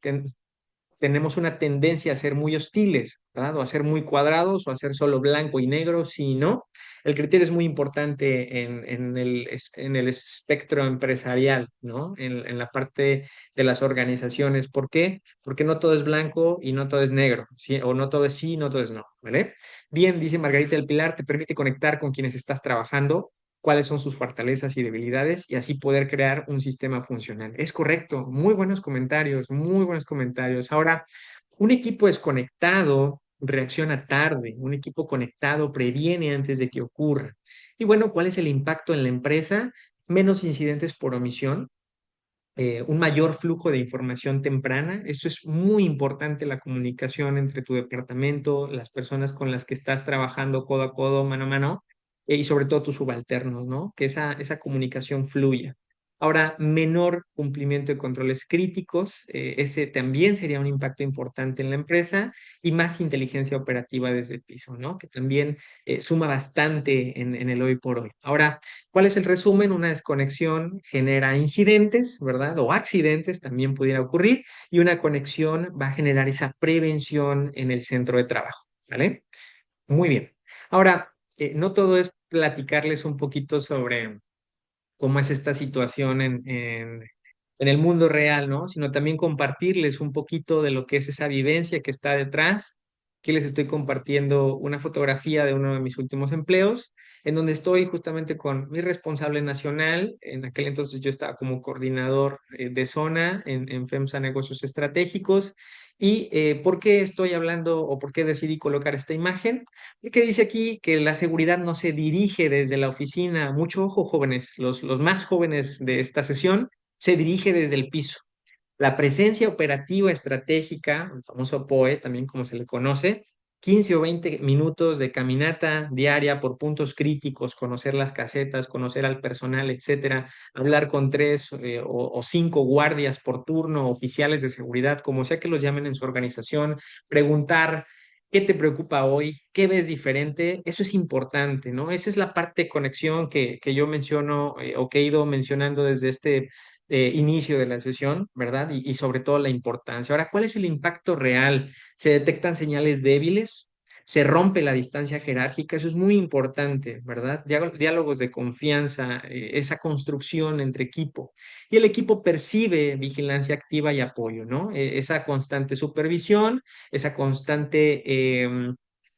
Speaker 2: tenemos una tendencia a ser muy hostiles, ¿verdad? O a ser muy cuadrados, o a ser solo blanco y negro, sí y no. El criterio es muy importante en el espectro empresarial, ¿no? En la parte de las organizaciones. ¿Por qué? Porque no todo es blanco y no todo es negro, ¿sí? O no todo es sí, no todo es no, ¿vale? Bien, dice Margarita del Pilar, te permite conectar con quienes estás trabajando, cuáles son sus fortalezas y debilidades y así poder crear un sistema funcional. Es correcto, muy buenos comentarios, muy buenos comentarios. Ahora, un equipo desconectado reacciona tarde, un equipo conectado previene antes de que ocurra. Y bueno, ¿cuál es el impacto en la empresa? Menos incidentes por omisión, un mayor flujo de información temprana. Esto es muy importante, la comunicación entre tu departamento, las personas con las que estás trabajando codo a codo, mano a mano, y sobre todo tus subalternos, ¿no? Que esa comunicación fluya. Ahora, menor cumplimiento de controles críticos, ese también sería un impacto importante en la empresa y más inteligencia operativa desde el piso, ¿no? Que también suma bastante en el hoy por hoy. Ahora, ¿cuál es el resumen? Una desconexión genera incidentes, ¿verdad? O accidentes también pudiera ocurrir y una conexión va a generar esa prevención en el centro de trabajo, ¿vale? Muy bien. Ahora, no todo es platicarles un poquito sobre cómo es esta situación en el mundo real, ¿no? Sino también compartirles un poquito de lo que es esa vivencia que está detrás. Aquí les estoy compartiendo una fotografía de uno de mis últimos empleos, en donde estoy justamente con mi responsable nacional. En aquel entonces yo estaba como coordinador de zona en FEMSA Negocios Estratégicos. ¿Y por qué estoy hablando o por qué decidí colocar esta imagen? Que dice aquí que la seguridad no se dirige desde la oficina. Mucho ojo, jóvenes, los más jóvenes de esta sesión, se dirige desde el piso. La presencia operativa estratégica, el famoso POE, también como se le conoce, 15 o 20 minutos de caminata diaria por puntos críticos, conocer las casetas, conocer al personal, etcétera, hablar con tres o cinco guardias por turno, oficiales de seguridad, como sea que los llamen en su organización, preguntar qué te preocupa hoy, qué ves diferente, eso es importante, ¿no? Esa es la parte de conexión que yo menciono o que he ido mencionando desde este inicio de la sesión, ¿verdad? Y sobre todo la importancia. Ahora, ¿cuál es el impacto real? ¿Se detectan señales débiles? ¿Se rompe la distancia jerárquica? Eso es muy importante, ¿verdad? Diálogos de confianza, esa construcción entre equipo. Y el equipo percibe vigilancia activa y apoyo, ¿no? Esa constante supervisión, esa constante...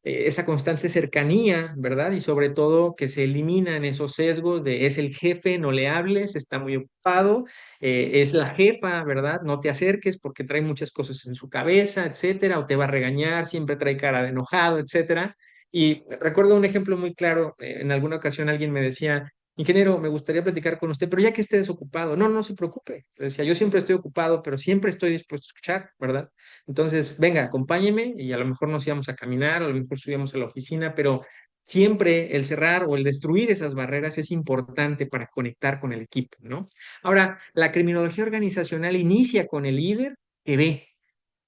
Speaker 2: esa constante cercanía, ¿verdad? Y sobre todo que se eliminan esos sesgos de es el jefe, no le hables, está muy ocupado, es la jefa, ¿verdad? No te acerques porque trae muchas cosas en su cabeza, etcétera, o te va a regañar, siempre trae cara de enojado, etcétera. Y recuerdo un ejemplo muy claro, en alguna ocasión alguien me decía, ingeniero, me gustaría platicar con usted, pero ya que esté desocupado, no, no se preocupe. Yo decía, yo siempre estoy ocupado, pero siempre estoy dispuesto a escuchar, ¿verdad? Entonces, venga, acompáñeme y a lo mejor nos íbamos a caminar, a lo mejor subíamos a la oficina, pero siempre el cerrar o el destruir esas barreras es importante para conectar con el equipo, ¿no? Ahora, la criminología organizacional inicia con el líder que ve.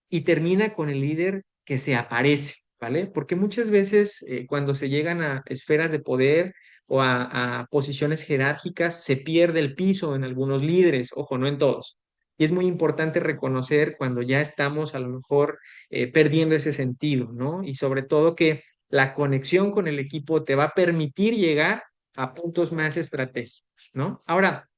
Speaker 2: y termina con el líder que se aparece, ¿vale? Porque muchas veces cuando se llegan a esferas de poder o a posiciones jerárquicas, se pierde el piso en algunos líderes, ojo, no en todos. Y es muy importante reconocer cuando ya estamos a lo mejor perdiendo ese sentido, ¿no? Y sobre todo que la conexión con el equipo te va a permitir llegar a puntos más estratégicos, ¿no? Ahora,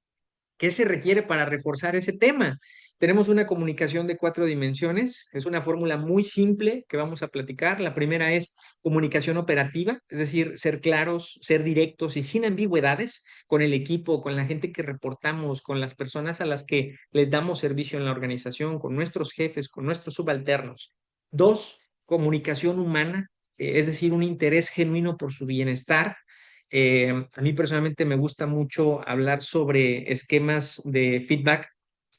Speaker 2: ¿qué se requiere para reforzar ese tema? Tenemos una comunicación de 4 dimensiones. Es una fórmula muy simple que vamos a platicar. La primera es comunicación operativa, es decir, ser claros, ser directos y sin ambigüedades con el equipo, con la gente que reportamos, con las personas a las que les damos servicio en la organización, con nuestros jefes, con nuestros subalternos. Dos, comunicación humana, es decir, un interés genuino por su bienestar. A mí personalmente me gusta mucho hablar sobre esquemas de feedback,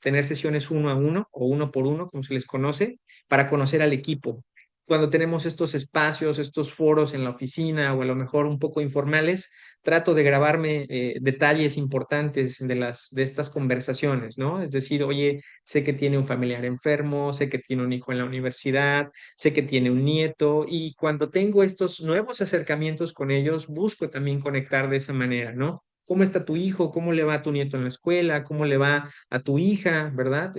Speaker 2: tener sesiones uno a uno o uno por uno, como se les conoce, para conocer al equipo. Cuando tenemos estos espacios, estos foros en la oficina o a lo mejor un poco informales, trato de grabarme detalles importantes de estas conversaciones, ¿no? Es decir, oye, sé que tiene un familiar enfermo, sé que tiene un hijo en la universidad, sé que tiene un nieto y cuando tengo estos nuevos acercamientos con ellos, busco también conectar de esa manera, ¿no? ¿Cómo está tu hijo? ¿Cómo le va a tu nieto en la escuela? ¿Cómo le va a tu hija? ¿Verdad?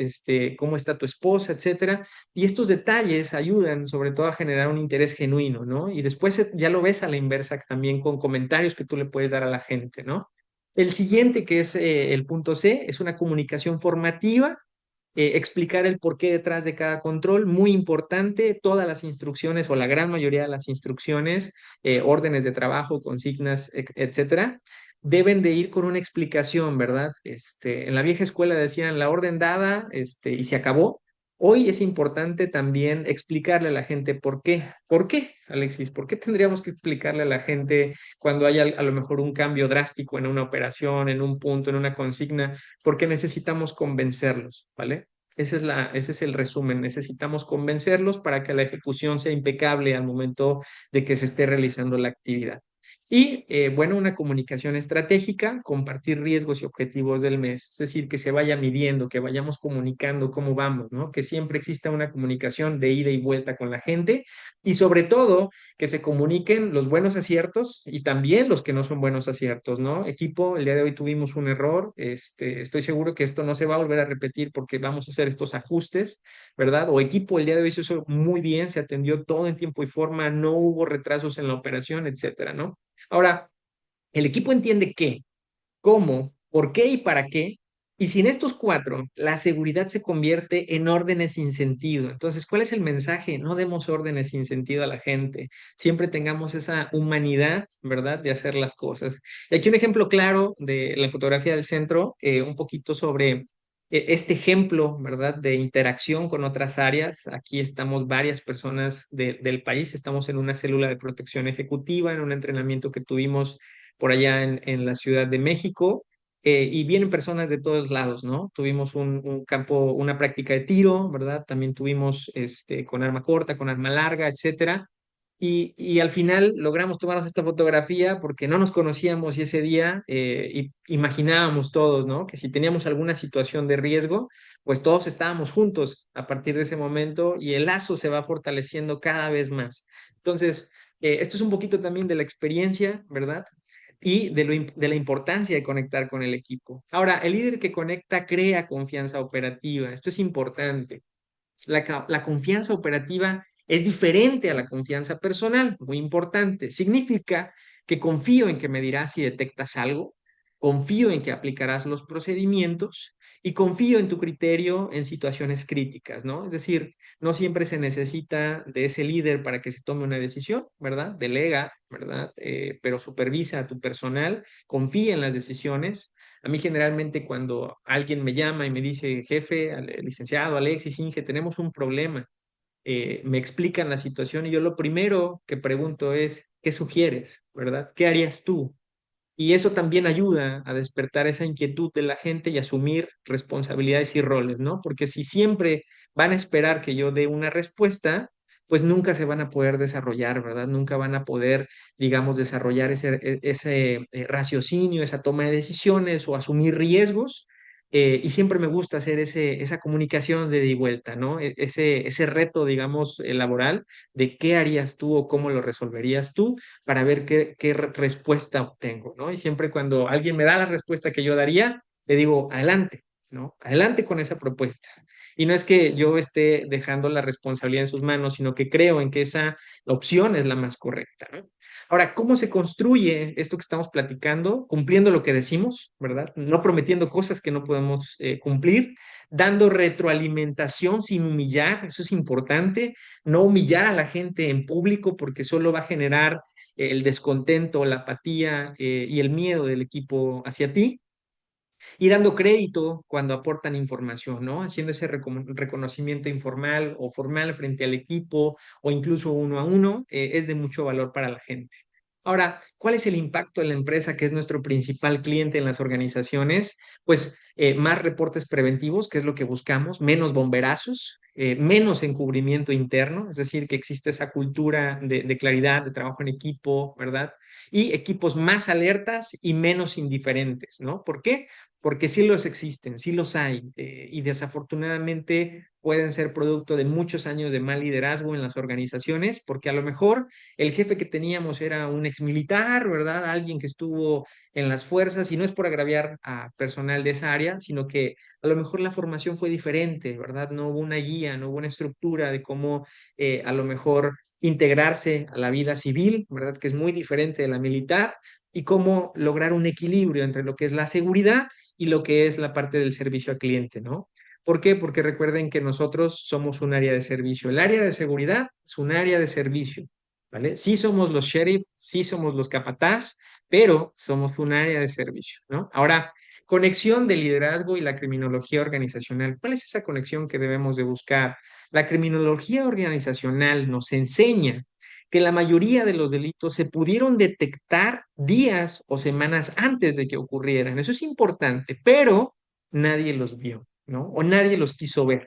Speaker 2: ¿Cómo está tu esposa? Etcétera. Y estos detalles ayudan sobre todo a generar un interés genuino, ¿no? Y después ya lo ves a la inversa también con comentarios que tú le puedes dar a la gente, ¿no? El siguiente, que es el punto C, es una comunicación formativa, explicar el porqué detrás de cada control, muy importante, todas las instrucciones o la gran mayoría de las instrucciones, órdenes de trabajo, consignas, etcétera, deben de ir con una explicación, ¿verdad? En la vieja escuela decían la orden dada, y se acabó. Hoy es importante también explicarle a la gente por qué. ¿Por qué, Alexis? ¿Por qué tendríamos que explicarle a la gente cuando haya a lo mejor un cambio drástico en una operación, en un punto, en una consigna? Porque necesitamos convencerlos, ¿vale? Ese es el resumen. Necesitamos convencerlos para que la ejecución sea impecable al momento de que se esté realizando la actividad. Y bueno, una comunicación estratégica, compartir riesgos y objetivos del mes, es decir, que se vaya midiendo, que vayamos comunicando cómo vamos, ¿no? Que siempre exista una comunicación de ida y vuelta con la gente y sobre todo que se comuniquen los buenos aciertos y también los que no son buenos aciertos, ¿no? Equipo, el día de hoy tuvimos un error, estoy seguro que esto no se va a volver a repetir porque vamos a hacer estos ajustes, ¿verdad? O equipo, el día de hoy se hizo muy bien, se atendió todo en tiempo y forma, no hubo retrasos en la operación, etcétera, ¿no? Ahora, el equipo entiende qué, cómo, por qué y para qué. Y sin estos cuatro, la seguridad se convierte en órdenes sin sentido. Entonces, ¿cuál es el mensaje? No demos órdenes sin sentido a la gente. Siempre tengamos esa humanidad, ¿verdad?, de hacer las cosas. Y aquí un ejemplo claro de la fotografía del centro, un poquito sobre este ejemplo, ¿verdad?, de interacción con otras áreas. Aquí estamos varias personas del país, estamos en una célula de protección ejecutiva, en un entrenamiento que tuvimos por allá en la Ciudad de México, y vienen personas de todos lados, ¿no? Tuvimos un campo, una práctica de tiro, ¿verdad? También tuvimos con arma corta, con arma larga, etcétera. Y al final logramos tomarnos esta fotografía porque no nos conocíamos y ese día imaginábamos todos, ¿no? Que si teníamos alguna situación de riesgo, pues todos estábamos juntos a partir de ese momento y el lazo se va fortaleciendo cada vez más. Entonces, esto es un poquito también de la experiencia, ¿verdad? Y de la importancia de conectar con el equipo. Ahora, el líder que conecta crea confianza operativa. Esto es importante. La confianza operativa es diferente a la confianza personal, muy importante. Significa que confío en que me dirás si detectas algo, confío en que aplicarás los procedimientos y confío en tu criterio en situaciones críticas, ¿no? Es decir, no siempre se necesita de ese líder para que se tome una decisión, ¿verdad? Delega, ¿verdad? Pero supervisa a tu personal, confía en las decisiones. A mí generalmente cuando alguien me llama y me dice, jefe, licenciado Alexis, Inge, tenemos un problema, me explican la situación y yo lo primero que pregunto es, ¿qué sugieres? ¿Verdad? ¿Qué harías tú? Y eso también ayuda a despertar esa inquietud de la gente y asumir responsabilidades y roles, ¿no? Porque si siempre van a esperar que yo dé una respuesta, pues nunca se van a poder desarrollar, ¿verdad? Nunca van a poder, digamos, desarrollar ese raciocinio, esa toma de decisiones o asumir riesgos, Y siempre me gusta hacer esa comunicación de ida y vuelta, ¿no? Ese reto, digamos, laboral de qué harías tú o cómo lo resolverías tú para ver qué respuesta obtengo, ¿no? Y siempre cuando alguien me da la respuesta que yo daría, le digo, adelante, ¿no? Adelante con esa propuesta. Y no es que yo esté dejando la responsabilidad en sus manos, sino que creo en que esa opción es la más correcta, ¿no? Ahora, ¿cómo se construye esto que estamos platicando? Cumpliendo lo que decimos, ¿verdad? No prometiendo cosas que no podemos cumplir, dando retroalimentación sin humillar, eso es importante, no humillar a la gente en público porque solo va a generar el descontento, la apatía y el miedo del equipo hacia ti y dando crédito cuando aportan información, ¿no? Haciendo ese reconocimiento informal o formal frente al equipo o incluso uno a uno, es de mucho valor para la gente. Ahora, ¿cuál es el impacto en la empresa que es nuestro principal cliente en las organizaciones? Pues más reportes preventivos, que es lo que buscamos, menos bomberazos, menos encubrimiento interno, es decir, que existe esa cultura de claridad, de trabajo en equipo, ¿verdad? Y equipos más alertas y menos indiferentes, ¿no? ¿Por qué? Porque sí los existen, sí los hay, y desafortunadamente pueden ser producto de muchos años de mal liderazgo en las organizaciones, porque a lo mejor el jefe que teníamos era un exmilitar, ¿verdad? Alguien que estuvo en las fuerzas, y no es por agraviar a personal de esa área, sino que a lo mejor la formación fue diferente, ¿verdad? No hubo una guía, no hubo una estructura de cómo a lo mejor integrarse a la vida civil, ¿verdad? Que es muy diferente de la militar y cómo lograr un equilibrio entre lo que es la seguridad y lo que es la parte del servicio al cliente, ¿no? ¿Por qué? Porque recuerden que nosotros somos un área de servicio. El área de seguridad es un área de servicio, ¿vale? Sí somos los sheriff, sí somos los capataz, pero somos un área de servicio, ¿no? Ahora, conexión de liderazgo y la criminología organizacional. ¿Cuál es esa conexión que debemos de buscar? La criminología organizacional nos enseña que la mayoría de los delitos se pudieron detectar días o semanas antes de que ocurrieran. Eso es importante, pero nadie los vio, ¿no? O nadie los quiso ver.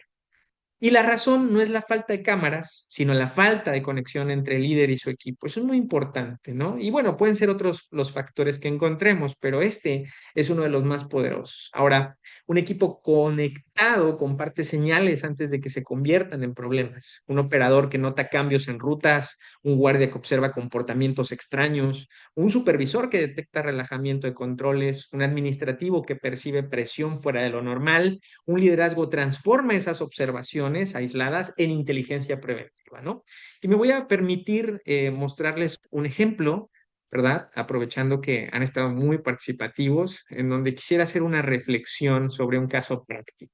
Speaker 2: Y la razón no es la falta de cámaras, sino la falta de conexión entre el líder y su equipo. Eso es muy importante, ¿no? Y bueno, pueden ser otros los factores que encontremos, pero este es uno de los más poderosos. Ahora, un equipo conectado comparte señales antes de que se conviertan en problemas. Un operador que nota cambios en rutas, un guardia que observa comportamientos extraños, un supervisor que detecta relajamiento de controles, un administrativo que percibe presión fuera de lo normal. Un liderazgo transforma esas observaciones aisladas en inteligencia preventiva, ¿no? Y me voy a permitir mostrarles un ejemplo, ¿verdad? Aprovechando que han estado muy participativos, en donde quisiera hacer una reflexión sobre un caso práctico.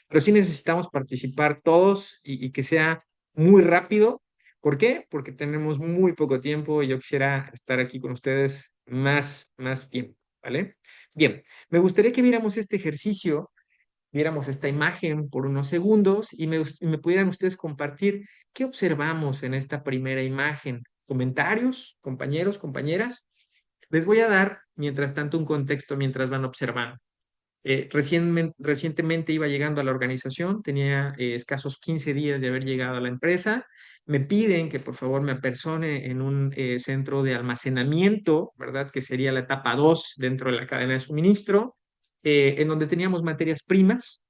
Speaker 2: Pero sí necesitamos participar todos y que sea muy rápido. ¿Por qué? Porque tenemos muy poco tiempo y yo quisiera estar aquí con ustedes más tiempo, ¿vale? Bien, me gustaría que viéramos este ejercicio, viéramos esta imagen por unos segundos y me pudieran ustedes compartir qué observamos en esta primera imagen. Comentarios, compañeros, compañeras. Les voy a dar, mientras tanto, un contexto mientras van observando. Recientemente iba llegando a la organización, tenía escasos 15 días de haber llegado a la empresa. Me piden que por favor me apersone en un centro de almacenamiento, ¿verdad? Que sería la etapa 2 dentro de la cadena de suministro, en donde teníamos materias primas.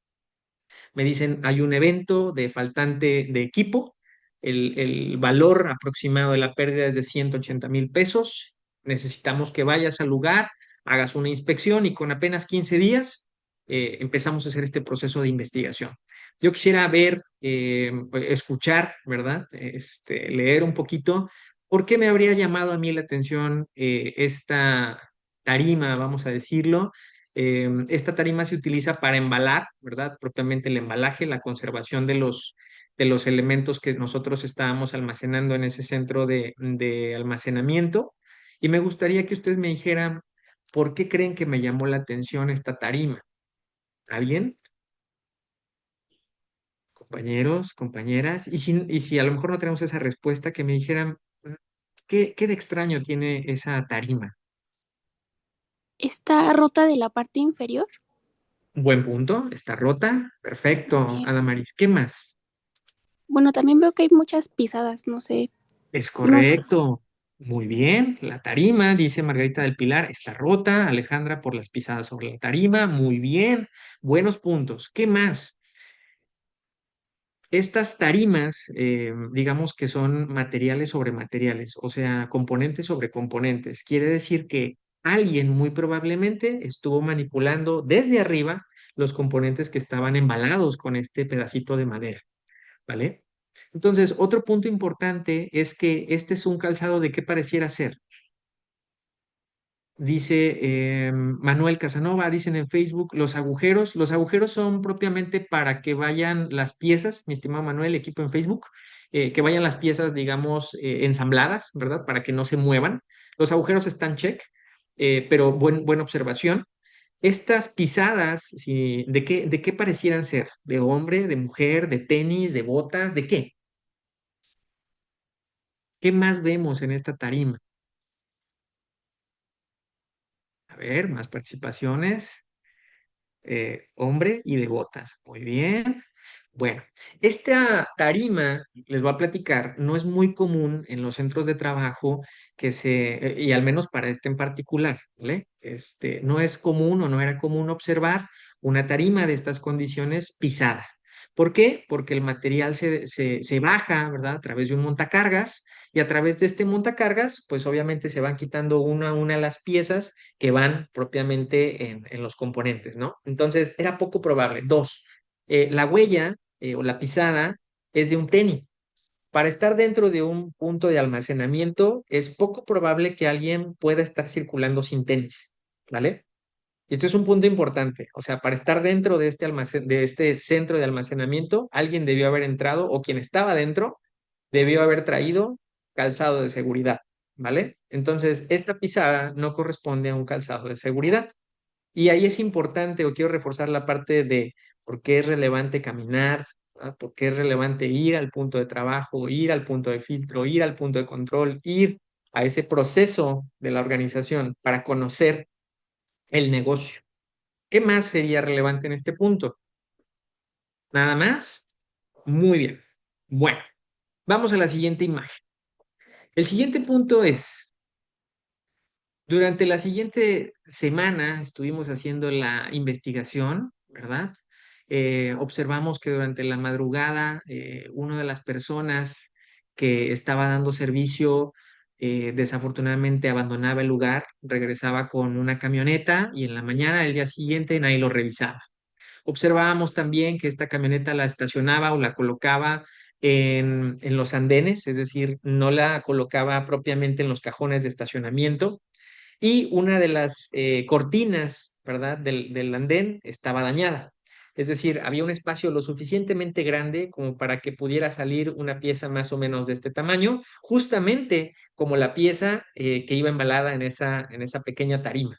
Speaker 2: Me dicen, hay un evento de faltante de equipo, el valor aproximado de la pérdida es de 180,000 pesos, necesitamos que vayas al lugar, hagas una inspección y con apenas 15 días empezamos a hacer este proceso de investigación. Yo quisiera ver, escuchar, ¿verdad? Leer un poquito. ¿Por qué me habría llamado a mí la atención esta tarima, vamos a decirlo? Esta tarima se utiliza para embalar, ¿verdad? Propiamente el embalaje, la conservación de los elementos que nosotros estábamos almacenando en ese centro de almacenamiento. Y me gustaría que ustedes me dijeran, ¿por qué creen que me llamó la atención esta tarima? ¿Alguien? Compañeros, compañeras. Y si a lo mejor no tenemos esa respuesta, que me dijeran, ¿qué de extraño tiene esa tarima?
Speaker 3: ¿Está rota de la parte inferior?
Speaker 2: Buen punto, está rota. Perfecto,
Speaker 3: Bien.
Speaker 2: Adamaris. ¿Qué más?
Speaker 3: Bueno, también veo que hay muchas pisadas, no sé,
Speaker 2: Es
Speaker 3: no,
Speaker 2: correcto. Muy bien, la tarima, dice Margarita del Pilar, está rota. Alejandra por las pisadas sobre la tarima. Muy bien, buenos puntos. ¿Qué más? Estas tarimas, digamos que son materiales sobre materiales, o sea, componentes sobre componentes. Quiere decir que alguien muy probablemente estuvo manipulando desde arriba los componentes que estaban embalados con este pedacito de madera, ¿vale? Entonces, otro punto importante es que este es un calzado de qué pareciera ser. Dice Manuel Casanova, dicen en Facebook, los agujeros son propiamente para que vayan las piezas, mi estimado Manuel, equipo en Facebook, que vayan las piezas, digamos, ensambladas, ¿verdad? Para que no se muevan. Los agujeros están check, pero buena observación. Estas pisadas, sí, de qué parecieran ser? ¿De hombre, de mujer, de tenis, de botas? ¿De qué? ¿Qué más vemos en esta tarima? A ver, más participaciones. Hombre y de botas. Muy bien. Bueno, esta tarima, les voy a platicar, no es muy común en los centros de trabajo y al menos para este en particular, ¿vale? No es común o no era común observar una tarima de estas condiciones pisada. ¿Por qué? Porque el material se baja, ¿verdad? A través de un montacargas y a través de este montacargas, pues obviamente se van quitando una a una las piezas que van propiamente en los componentes, ¿no? Entonces, era poco probable. Dos, la huella o la pisada es de un tenis. Para estar dentro de un punto de almacenamiento, es poco probable que alguien pueda estar circulando sin tenis, ¿vale? Y esto es un punto importante. O sea, para estar dentro de este de este centro de almacenamiento, alguien debió haber entrado o quien estaba dentro debió haber traído calzado de seguridad, ¿vale? Entonces, esta pisada no corresponde a un calzado de seguridad. Y ahí es importante, o quiero reforzar la parte de por qué es relevante caminar, ¿verdad? Por qué es relevante ir al punto de trabajo, ir al punto de filtro, ir al punto de control, ir a ese proceso de la organización para conocer el negocio. ¿Qué más sería relevante en este punto? ¿Nada más? Muy bien. Bueno, vamos a la siguiente imagen. El siguiente punto es, durante la siguiente semana estuvimos haciendo la investigación, ¿verdad? Observamos que durante la madrugada una de las personas que estaba dando servicio desafortunadamente abandonaba el lugar, regresaba con una camioneta y en la mañana del día siguiente nadie lo revisaba. Observábamos también que esta camioneta la estacionaba o la colocaba en los andenes, es decir, no la colocaba propiamente en los cajones de estacionamiento y una de las cortinas, ¿verdad?, del andén estaba dañada. Es decir, había un espacio lo suficientemente grande como para que pudiera salir una pieza más o menos de este tamaño, justamente como la pieza que iba embalada en esa pequeña tarima.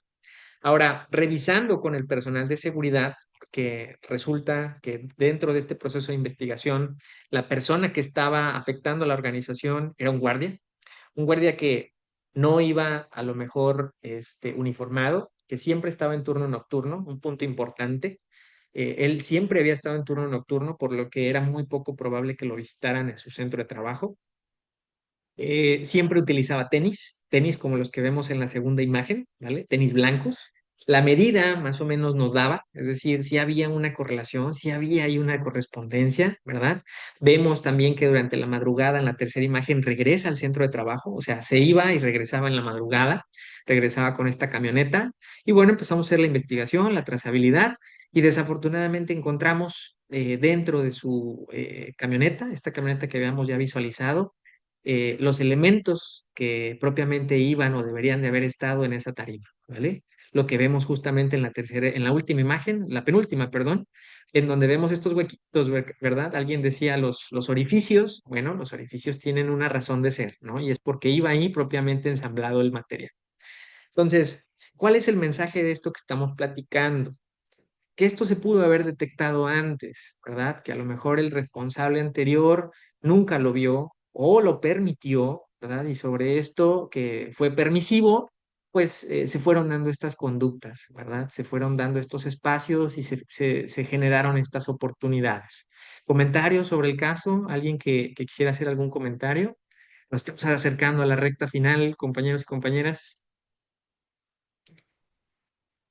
Speaker 2: Ahora, revisando con el personal de seguridad, que resulta que dentro de este proceso de investigación, la persona que estaba afectando a la organización era un guardia que no iba a lo mejor uniformado, que siempre estaba en turno nocturno, un punto importante. Él siempre había estado en turno nocturno, por lo que era muy poco probable que lo visitaran en su centro de trabajo. Siempre utilizaba tenis como los que vemos en la segunda imagen, ¿vale? Tenis blancos. La medida más o menos nos daba, es decir, si había una correlación, si había ahí una correspondencia, ¿verdad? Vemos también que durante la madrugada, en la tercera imagen, regresa al centro de trabajo, o sea, se iba y regresaba en la madrugada, regresaba con esta camioneta, y bueno, empezamos a hacer la investigación, la trazabilidad, y desafortunadamente encontramos dentro de su camioneta, esta camioneta que habíamos ya visualizado, los elementos que propiamente iban o deberían de haber estado en esa tarima, ¿vale? Lo que vemos justamente en la tercera, en la última imagen, la penúltima, perdón, en donde vemos estos huequitos, ¿verdad? Alguien decía los orificios, bueno, los orificios tienen una razón de ser, ¿no? Y es porque iba ahí propiamente ensamblado el material. Entonces, ¿cuál es el mensaje de esto que estamos platicando? Que esto se pudo haber detectado antes, ¿verdad? Que a lo mejor el responsable anterior nunca lo vio o lo permitió, ¿verdad? Y sobre esto que fue permisivo, pues se fueron dando estas conductas, ¿verdad? Se fueron dando estos espacios y se generaron estas oportunidades. ¿Comentarios sobre el caso? ¿Alguien que quisiera hacer algún comentario? Nos estamos acercando a la recta final, compañeros y compañeras.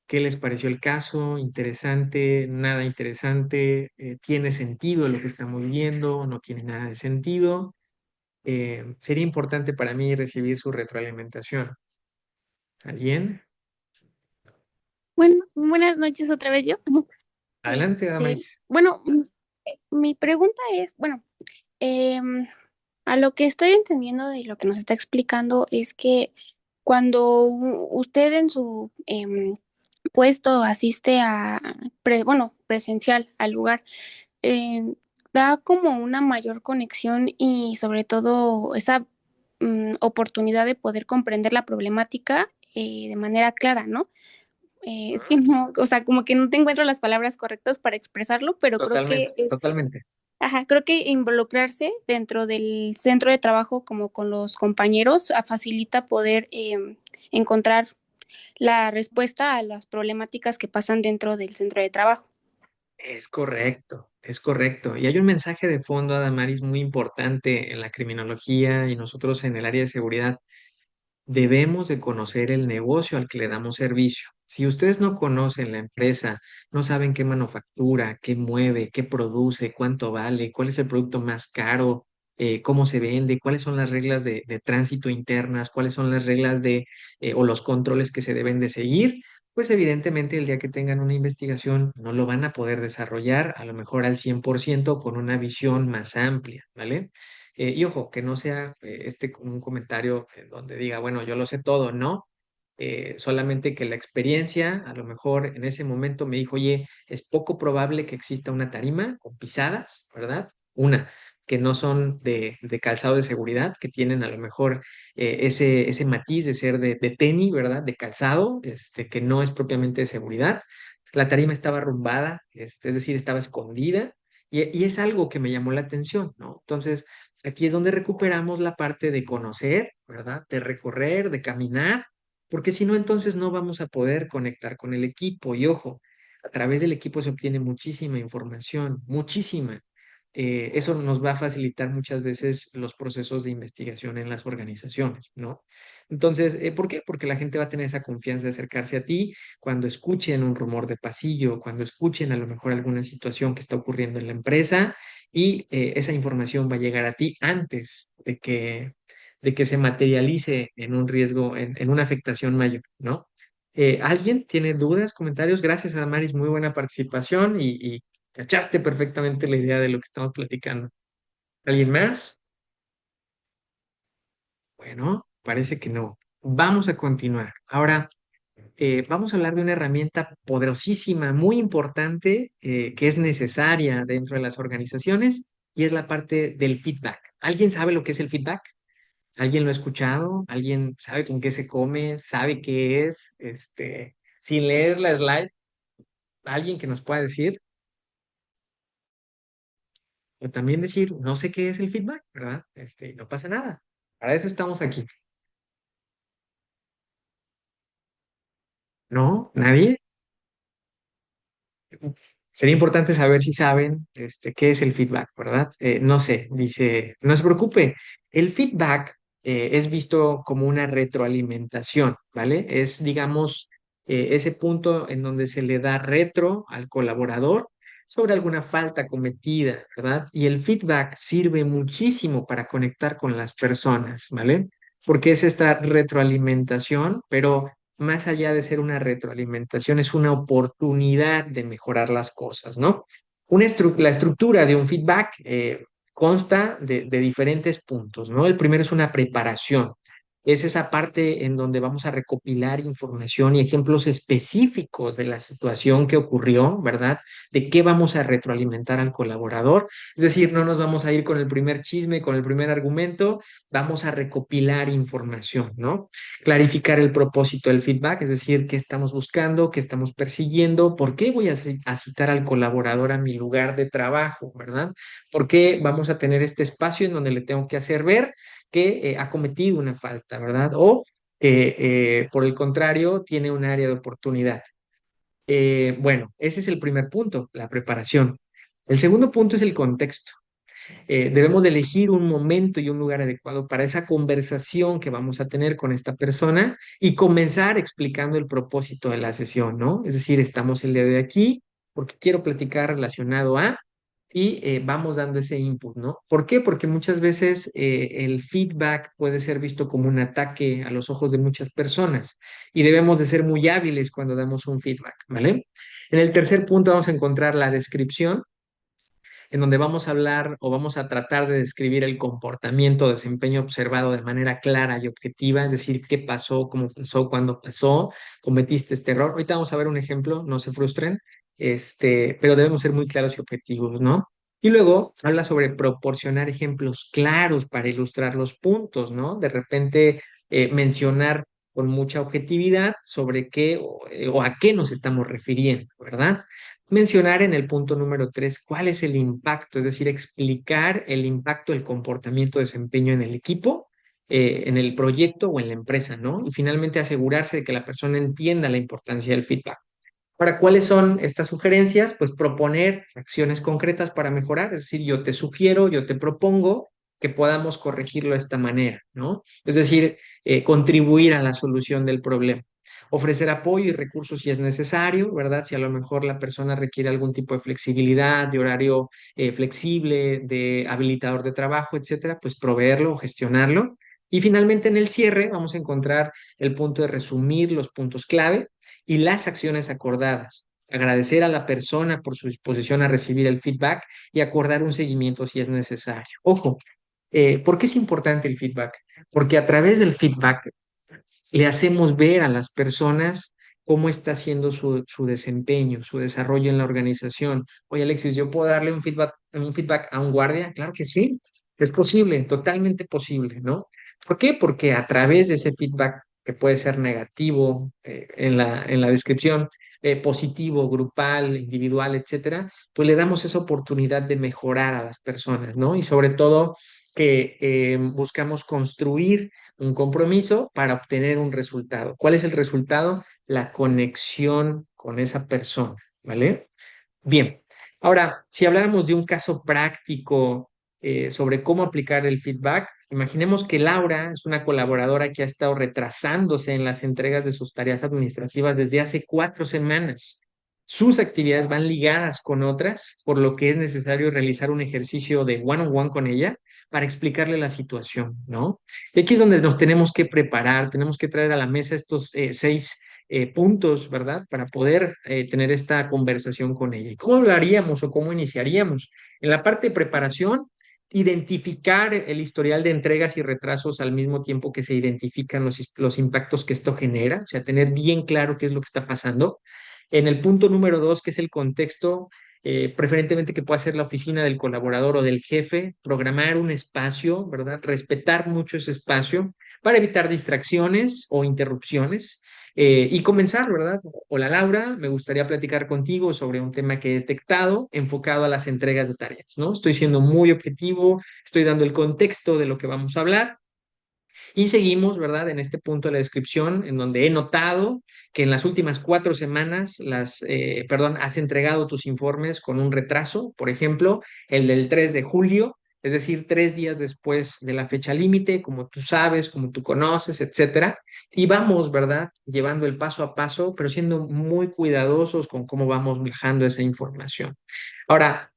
Speaker 2: ¿Qué les pareció el caso? ¿Interesante? ¿Nada interesante? ¿Tiene sentido lo que estamos viendo? ¿No tiene nada de sentido? Sería importante para mí recibir su retroalimentación. ¿Alguien?
Speaker 3: Bueno, buenas noches otra vez yo.
Speaker 2: Adelante, Damaris.
Speaker 3: Bueno, mi pregunta es, bueno, em, a lo que estoy entendiendo de lo que nos está explicando es que cuando usted en su puesto asiste a, bueno, presencial al lugar, eh, da como una mayor conexión y sobre todo esa oportunidad de poder comprender la problemática de manera clara, ¿no? Es que no, o sea, como que no te encuentro las palabras correctas para expresarlo, pero creo
Speaker 2: Totalmente,
Speaker 3: que es,
Speaker 2: totalmente.
Speaker 3: ajá, creo que involucrarse dentro del centro de trabajo como con los compañeros facilita poder encontrar la respuesta a las problemáticas que pasan dentro del centro de trabajo.
Speaker 2: Es correcto, es correcto. Y hay un mensaje de fondo, Adamaris, muy importante en la criminología y nosotros en el área de seguridad. Debemos de conocer el negocio al que le damos servicio. Si ustedes no conocen la empresa, no saben qué manufactura, qué mueve, qué produce, cuánto vale, cuál es el producto más caro, cómo se vende, cuáles son las reglas de tránsito internas, cuáles son las reglas o los controles que se deben de seguir, pues evidentemente el día que tengan una investigación no lo van a poder desarrollar a lo mejor al 100% con una visión más amplia, ¿vale? Y ojo, que no sea un comentario en donde diga, bueno, yo lo sé todo, no. Solamente que la experiencia, a lo mejor en ese momento me dijo, oye, es poco probable que exista una tarima con pisadas, ¿verdad? Una, que no son de calzado de seguridad, que tienen a lo mejor ese matiz de ser de tenis, ¿verdad? De calzado, que no es propiamente de seguridad. La tarima estaba arrumbada, es decir, estaba escondida, y es algo que me llamó la atención, ¿no? Entonces, aquí es donde recuperamos la parte de conocer, ¿verdad? De recorrer, de caminar, porque si no, entonces no vamos a poder conectar con el equipo. Y ojo, a través del equipo se obtiene muchísima información, muchísima. Eso nos va a facilitar muchas veces los procesos de investigación en las organizaciones, ¿no? Entonces, ¿por qué? Porque la gente va a tener esa confianza de acercarse a ti cuando escuchen un rumor de pasillo, cuando escuchen a lo mejor alguna situación que está ocurriendo en la empresa y esa información va a llegar a ti antes de que se materialice en un riesgo, en una afectación mayor, ¿no? ¿Alguien tiene dudas, comentarios? Gracias a Maris, muy buena participación y cachaste perfectamente la idea de lo que estamos platicando. ¿Alguien más? Bueno, parece que no. Vamos a continuar. Ahora, vamos a hablar de una herramienta poderosísima, muy importante, que es necesaria dentro de las organizaciones y es la parte del feedback. ¿Alguien sabe lo que es el feedback? ¿Alguien lo ha escuchado? ¿Alguien sabe con qué se come? ¿Sabe qué es? Sin leer la slide, ¿alguien que nos pueda decir? O también decir, no sé qué es el feedback, ¿verdad? No pasa nada. Para eso estamos aquí. ¿No? ¿Nadie? Sería importante saber si saben qué es el feedback, ¿verdad? No sé, dice, no se preocupe, el feedback es visto como una retroalimentación, ¿vale? Es, digamos, ese punto en donde se le da retro al colaborador sobre alguna falta cometida, ¿verdad? Y el feedback sirve muchísimo para conectar con las personas, ¿vale? Porque es esta retroalimentación, pero más allá de ser una retroalimentación, es una oportunidad de mejorar las cosas, ¿no? La estructura de un feedback consta de diferentes puntos, ¿no? El primero es una preparación. Es esa parte en donde vamos a recopilar información y ejemplos específicos de la situación que ocurrió, ¿verdad? De qué vamos a retroalimentar al colaborador. Es decir, no nos vamos a ir con el primer chisme, con el primer argumento, vamos a recopilar información, ¿no? Clarificar el propósito del feedback, es decir, qué estamos buscando, qué estamos persiguiendo, por qué voy a citar al colaborador a mi lugar de trabajo, ¿verdad? ¿Por qué vamos a tener este espacio en donde le tengo que hacer ver que ha cometido una falta, ¿verdad? O por el contrario, tiene un área de oportunidad. Bueno, ese es el primer punto, la preparación. El segundo punto es el contexto. Debemos de elegir un momento y un lugar adecuado para esa conversación que vamos a tener con esta persona y comenzar explicando el propósito de la sesión, ¿no? Es decir, estamos el día de aquí porque quiero platicar relacionado a y vamos dando ese input, ¿no? ¿Por qué? Porque muchas veces el feedback puede ser visto como un ataque a los ojos de muchas personas y debemos de ser muy hábiles cuando damos un feedback, ¿vale? En el tercer punto vamos a encontrar la descripción en donde vamos a hablar o vamos a tratar de describir el comportamiento o desempeño observado de manera clara y objetiva, es decir, qué pasó, cómo pasó, cuándo pasó, cometiste este error. Ahorita vamos a ver un ejemplo, no se frustren, pero debemos ser muy claros y objetivos, ¿no? Y luego habla sobre proporcionar ejemplos claros para ilustrar los puntos, ¿no? De repente mencionar con mucha objetividad sobre qué o a qué nos estamos refiriendo, ¿verdad? Mencionar en el punto número 3 cuál es el impacto, es decir, explicar el impacto del comportamiento, desempeño en el equipo, en el proyecto o en la empresa, ¿no? Y finalmente asegurarse de que la persona entienda la importancia del feedback. Ahora, ¿cuáles son estas sugerencias? Pues proponer acciones concretas para mejorar, es decir, yo te sugiero, yo te propongo que podamos corregirlo de esta manera, ¿no? Es decir, contribuir a la solución del problema. Ofrecer apoyo y recursos si es necesario, ¿verdad? Si a lo mejor la persona requiere algún tipo de flexibilidad, de horario flexible, de habilitador de trabajo, etcétera, pues proveerlo o gestionarlo. Y finalmente en el cierre vamos a encontrar el punto de resumir los puntos clave y las acciones acordadas. Agradecer a la persona por su disposición a recibir el feedback y acordar un seguimiento si es necesario. Ojo, ¿por qué es importante el feedback? Porque a través del feedback le hacemos ver a las personas cómo está siendo su desempeño, su desarrollo en la organización. Oye, Alexis, ¿yo puedo darle un feedback a un guardia? Claro que sí, es posible, totalmente posible, ¿no? ¿Por qué? Porque a través de ese feedback que puede ser negativo en la descripción, positivo, grupal, individual, etcétera, pues le damos esa oportunidad de mejorar a las personas, ¿no? Y sobre todo que buscamos construir un compromiso para obtener un resultado. ¿Cuál es el resultado? La conexión con esa persona, ¿vale? Bien, ahora, si habláramos de un caso práctico sobre cómo aplicar el feedback, imaginemos que Laura es una colaboradora que ha estado retrasándose en las entregas de sus tareas administrativas desde hace 4 semanas. Sus actividades van ligadas con otras, por lo que es necesario realizar un ejercicio de one-on-one con ella para explicarle la situación, ¿no? Y aquí es donde nos tenemos que preparar, tenemos que traer a la mesa estos 6 puntos, ¿verdad? Para poder tener esta conversación con ella. ¿Y cómo hablaríamos o cómo iniciaríamos? En la parte de preparación, identificar el historial de entregas y retrasos al mismo tiempo que se identifican los impactos que esto genera, o sea, tener bien claro qué es lo que está pasando. En el punto número 2, que es el contexto, preferentemente que pueda ser la oficina del colaborador o del jefe, programar un espacio, ¿verdad? Respetar mucho ese espacio para evitar distracciones o interrupciones. Y comenzar, ¿verdad? Hola Laura, me gustaría platicar contigo sobre un tema que he detectado enfocado a las entregas de tareas, ¿no? Estoy siendo muy objetivo, estoy dando el contexto de lo que vamos a hablar y seguimos, ¿verdad? En este punto de la descripción, en donde he notado que en las últimas 4 semanas, has entregado tus informes con un retraso, por ejemplo, el del 3 de julio, es decir, 3 días después de la fecha límite, como tú sabes, como tú conoces, etcétera. Y vamos, ¿verdad? Llevando el paso a paso, pero siendo muy cuidadosos con cómo vamos viajando esa información. Ahora,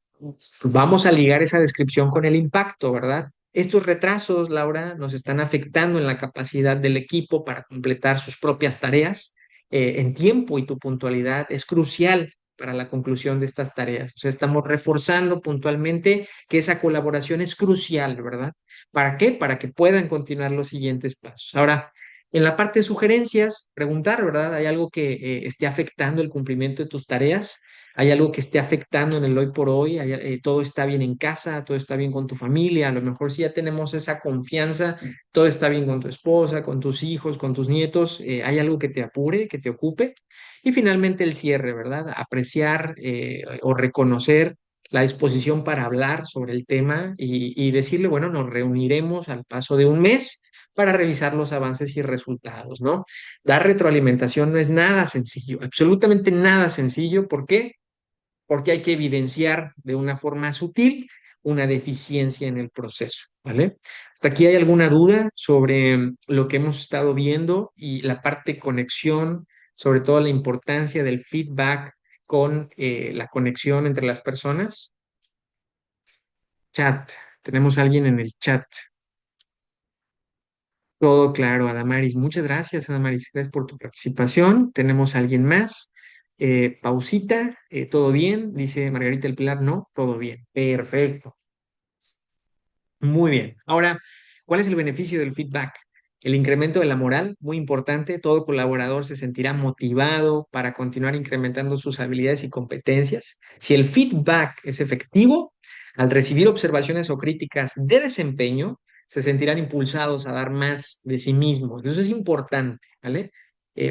Speaker 2: vamos a ligar esa descripción con el impacto, ¿verdad? Estos retrasos, Laura, nos están afectando en la capacidad del equipo para completar sus propias tareas en tiempo y tu puntualidad es crucial para la conclusión de estas tareas. O sea, estamos reforzando puntualmente que esa colaboración es crucial, ¿verdad? ¿Para qué? Para que puedan continuar los siguientes pasos. Ahora, en la parte de sugerencias, preguntar, ¿verdad? ¿Hay algo que esté afectando el cumplimiento de tus tareas? ¿Hay algo que esté afectando en el hoy por hoy? ¿Todo está bien en casa? ¿Todo está bien con tu familia? A lo mejor si ya tenemos esa confianza, todo está bien con tu esposa, con tus hijos, con tus nietos. ¿Hay algo que te apure, que te ocupe? Y finalmente el cierre, ¿verdad? Apreciar o reconocer la disposición para hablar sobre el tema y decirle, bueno, nos reuniremos al paso de un mes para revisar los avances y resultados, ¿no? Dar retroalimentación no es nada sencillo, absolutamente nada sencillo. ¿Por qué? Porque hay que evidenciar de una forma sutil una deficiencia en el proceso, ¿vale? ¿Hasta aquí hay alguna duda sobre lo que hemos estado viendo y la parte de conexión, sobre todo la importancia del feedback con la conexión entre las personas? Chat, tenemos a alguien en el chat. Todo claro, Adamaris. Muchas gracias, Adamaris. Gracias por tu participación. Tenemos a alguien más. Pausita, ¿todo bien? Dice Margarita El Pilar, no, todo bien. Perfecto. Muy bien. Ahora, ¿cuál es el beneficio del feedback? El incremento de la moral, muy importante. Todo colaborador se sentirá motivado para continuar incrementando sus habilidades y competencias. Si el feedback es efectivo, al recibir observaciones o críticas de desempeño, se sentirán impulsados a dar más de sí mismos. Eso es importante, ¿vale?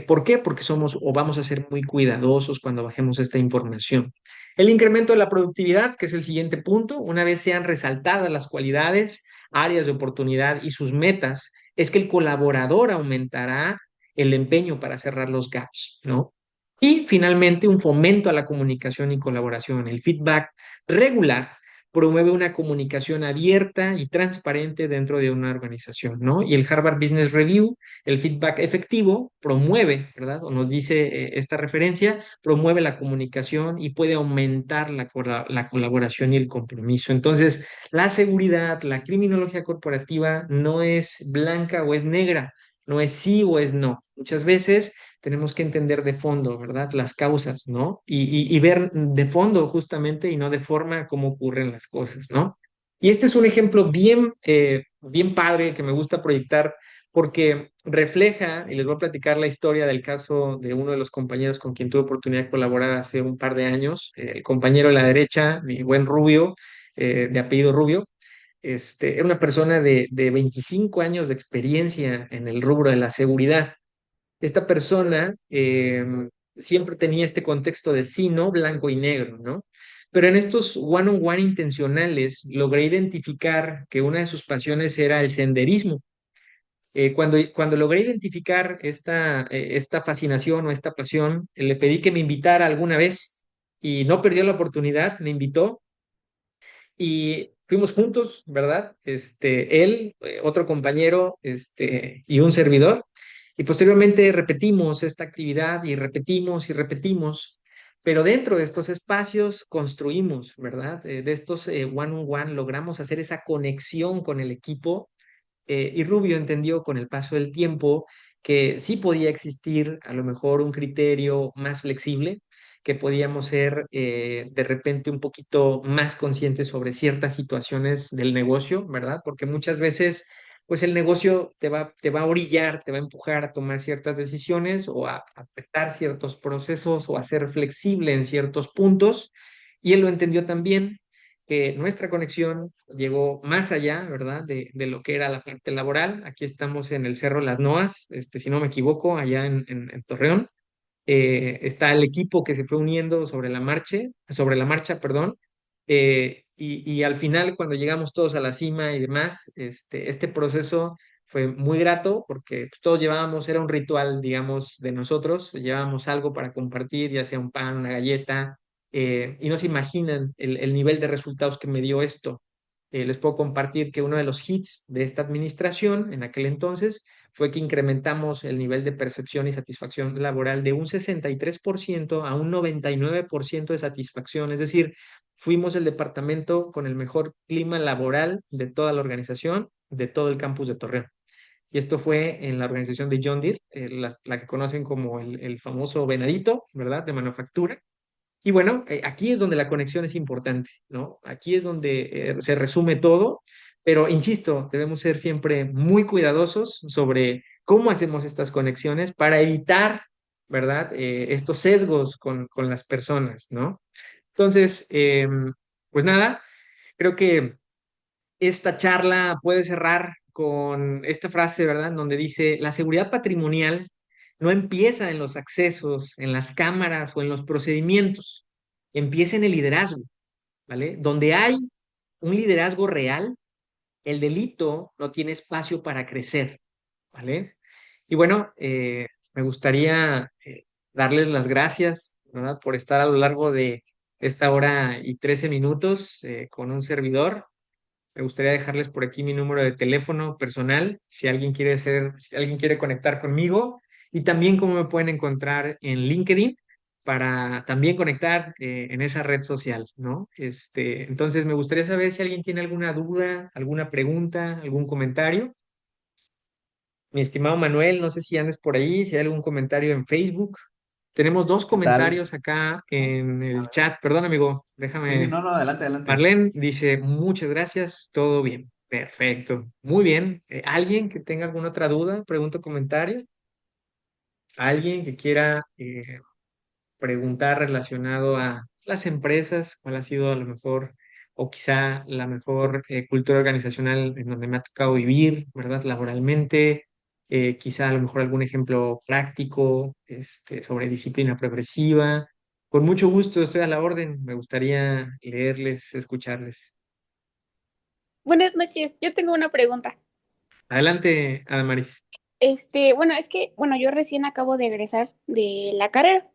Speaker 2: ¿Por qué? Porque somos o vamos a ser muy cuidadosos cuando bajemos esta información. El incremento de la productividad, que es el siguiente punto, una vez sean resaltadas las cualidades, áreas de oportunidad y sus metas, es que el colaborador aumentará el empeño para cerrar los gaps, ¿no? Y finalmente, un fomento a la comunicación y colaboración. El feedback regular promueve una comunicación abierta y transparente dentro de una organización, ¿no? Y el Harvard Business Review, el feedback efectivo, promueve, ¿verdad? O nos dice esta referencia, promueve la comunicación y puede aumentar la colaboración y el compromiso. Entonces, la seguridad, la criminología corporativa no es blanca o es negra, no es sí o es no. Muchas veces tenemos que entender de fondo, ¿verdad? Las causas, ¿no? Y ver de fondo justamente y no de forma cómo ocurren las cosas, ¿no? Y este es un ejemplo bien padre que me gusta proyectar porque refleja, y les voy a platicar la historia del caso de uno de los compañeros con quien tuve oportunidad de colaborar hace un par de años, el compañero de la derecha, mi buen Rubio, de apellido Rubio, era una persona de 25 años de experiencia en el rubro de la seguridad. Esta persona siempre tenía este contexto de sí, no, blanco y negro, ¿no? Pero en estos one-on-one intencionales logré identificar que una de sus pasiones era el senderismo. Cuando logré identificar esta fascinación o esta pasión, le pedí que me invitara alguna vez y no perdió la oportunidad, me invitó y fuimos juntos, ¿verdad? Él, otro compañero, y un servidor. Y posteriormente repetimos esta actividad y repetimos. Pero dentro de estos espacios construimos, ¿verdad? De estos one-on-one logramos hacer esa conexión con el equipo y Rubio entendió con el paso del tiempo que sí podía existir a lo mejor un criterio más flexible, que podíamos ser de repente un poquito más conscientes sobre ciertas situaciones del negocio, ¿verdad? Porque muchas veces, pues el negocio te va a orillar, te va a empujar a tomar ciertas decisiones o a apretar ciertos procesos o a ser flexible en ciertos puntos. Y él lo entendió también que nuestra conexión llegó más allá, ¿verdad? De lo que era la parte laboral. Aquí estamos en el Cerro Las Noas, si no me equivoco, allá en Torreón. Está el equipo que se fue uniendo sobre la marcha, perdón. Y al final, cuando llegamos todos a la cima y demás, este proceso fue muy grato porque pues, todos llevábamos, era un ritual, digamos, de nosotros, llevábamos algo para compartir, ya sea un pan, una galleta, y no se imaginan el nivel de resultados que me dio esto. Les puedo compartir que uno de los hits de esta administración en aquel entonces fue que incrementamos el nivel de percepción y satisfacción laboral de un 63% a un 99% de satisfacción. Es decir, fuimos el departamento con el mejor clima laboral de toda la organización, de todo el campus de Torreón. Y esto fue en la organización de John Deere, la que conocen como el famoso venadito, ¿verdad? De manufactura. Y bueno, aquí es donde la conexión es importante, ¿no? Aquí es donde se resume todo, pero insisto, debemos ser siempre muy cuidadosos sobre cómo hacemos estas conexiones para evitar, ¿verdad? Estos sesgos con las personas, ¿no? Entonces, pues nada, creo que esta charla puede cerrar con esta frase, ¿verdad? Donde dice, la seguridad patrimonial no empieza en los accesos, en las cámaras o en los procedimientos, empieza en el liderazgo, ¿vale? Donde hay un liderazgo real, el delito no tiene espacio para crecer, ¿vale? Y bueno, me gustaría darles las gracias, ¿verdad? Por estar a lo largo de esta hora y 13 minutos con un servidor. Me gustaría dejarles por aquí mi número de teléfono personal, si alguien quiere conectar conmigo, y también cómo me pueden encontrar en LinkedIn para también conectar en esa red social, ¿no? Entonces me gustaría saber si alguien tiene alguna duda, alguna pregunta, algún comentario. Mi estimado Manuel, no sé si andes por ahí, si hay algún comentario en Facebook. Tenemos dos
Speaker 1: ¿Qué tal?
Speaker 2: comentarios acá en
Speaker 1: A
Speaker 2: el
Speaker 1: ver.
Speaker 2: chat. Perdón, amigo,
Speaker 1: Sí, sí,
Speaker 2: déjame.
Speaker 1: no, no, adelante, adelante.
Speaker 2: Marlene dice, muchas gracias, todo bien. Perfecto, muy bien. ¿Alguien que tenga alguna otra duda, pregunta o comentario? ¿Alguien que quiera preguntar relacionado a las empresas? ¿Cuál ha sido a lo mejor, o quizá la mejor cultura organizacional en donde me ha tocado vivir, ¿verdad? Laboralmente. Quizá a lo mejor algún ejemplo práctico sobre disciplina progresiva. Con mucho gusto, estoy a la orden. Me gustaría leerles, escucharles.
Speaker 3: Buenas noches, yo tengo una pregunta.
Speaker 2: Adelante, Adamaris.
Speaker 3: Bueno, es que, bueno, yo recién acabo de egresar de la carrera,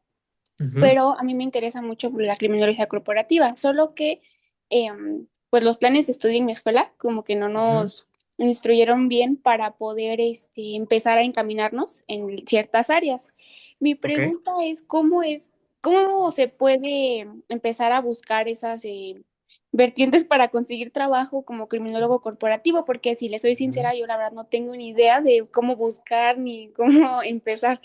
Speaker 2: Ujú.
Speaker 3: pero a mí me interesa mucho la criminología corporativa, solo que, pues los planes de estudio en mi escuela como que no
Speaker 2: Ujú.
Speaker 3: nos instruyeron bien para poder, empezar a encaminarnos en ciertas áreas. Mi
Speaker 2: Ok,
Speaker 3: pregunta cómo se puede empezar a buscar esas, vertientes para conseguir trabajo como criminólogo corporativo, porque si le soy
Speaker 2: ujú,
Speaker 3: sincera, yo la verdad no tengo ni idea de cómo buscar ni cómo empezar.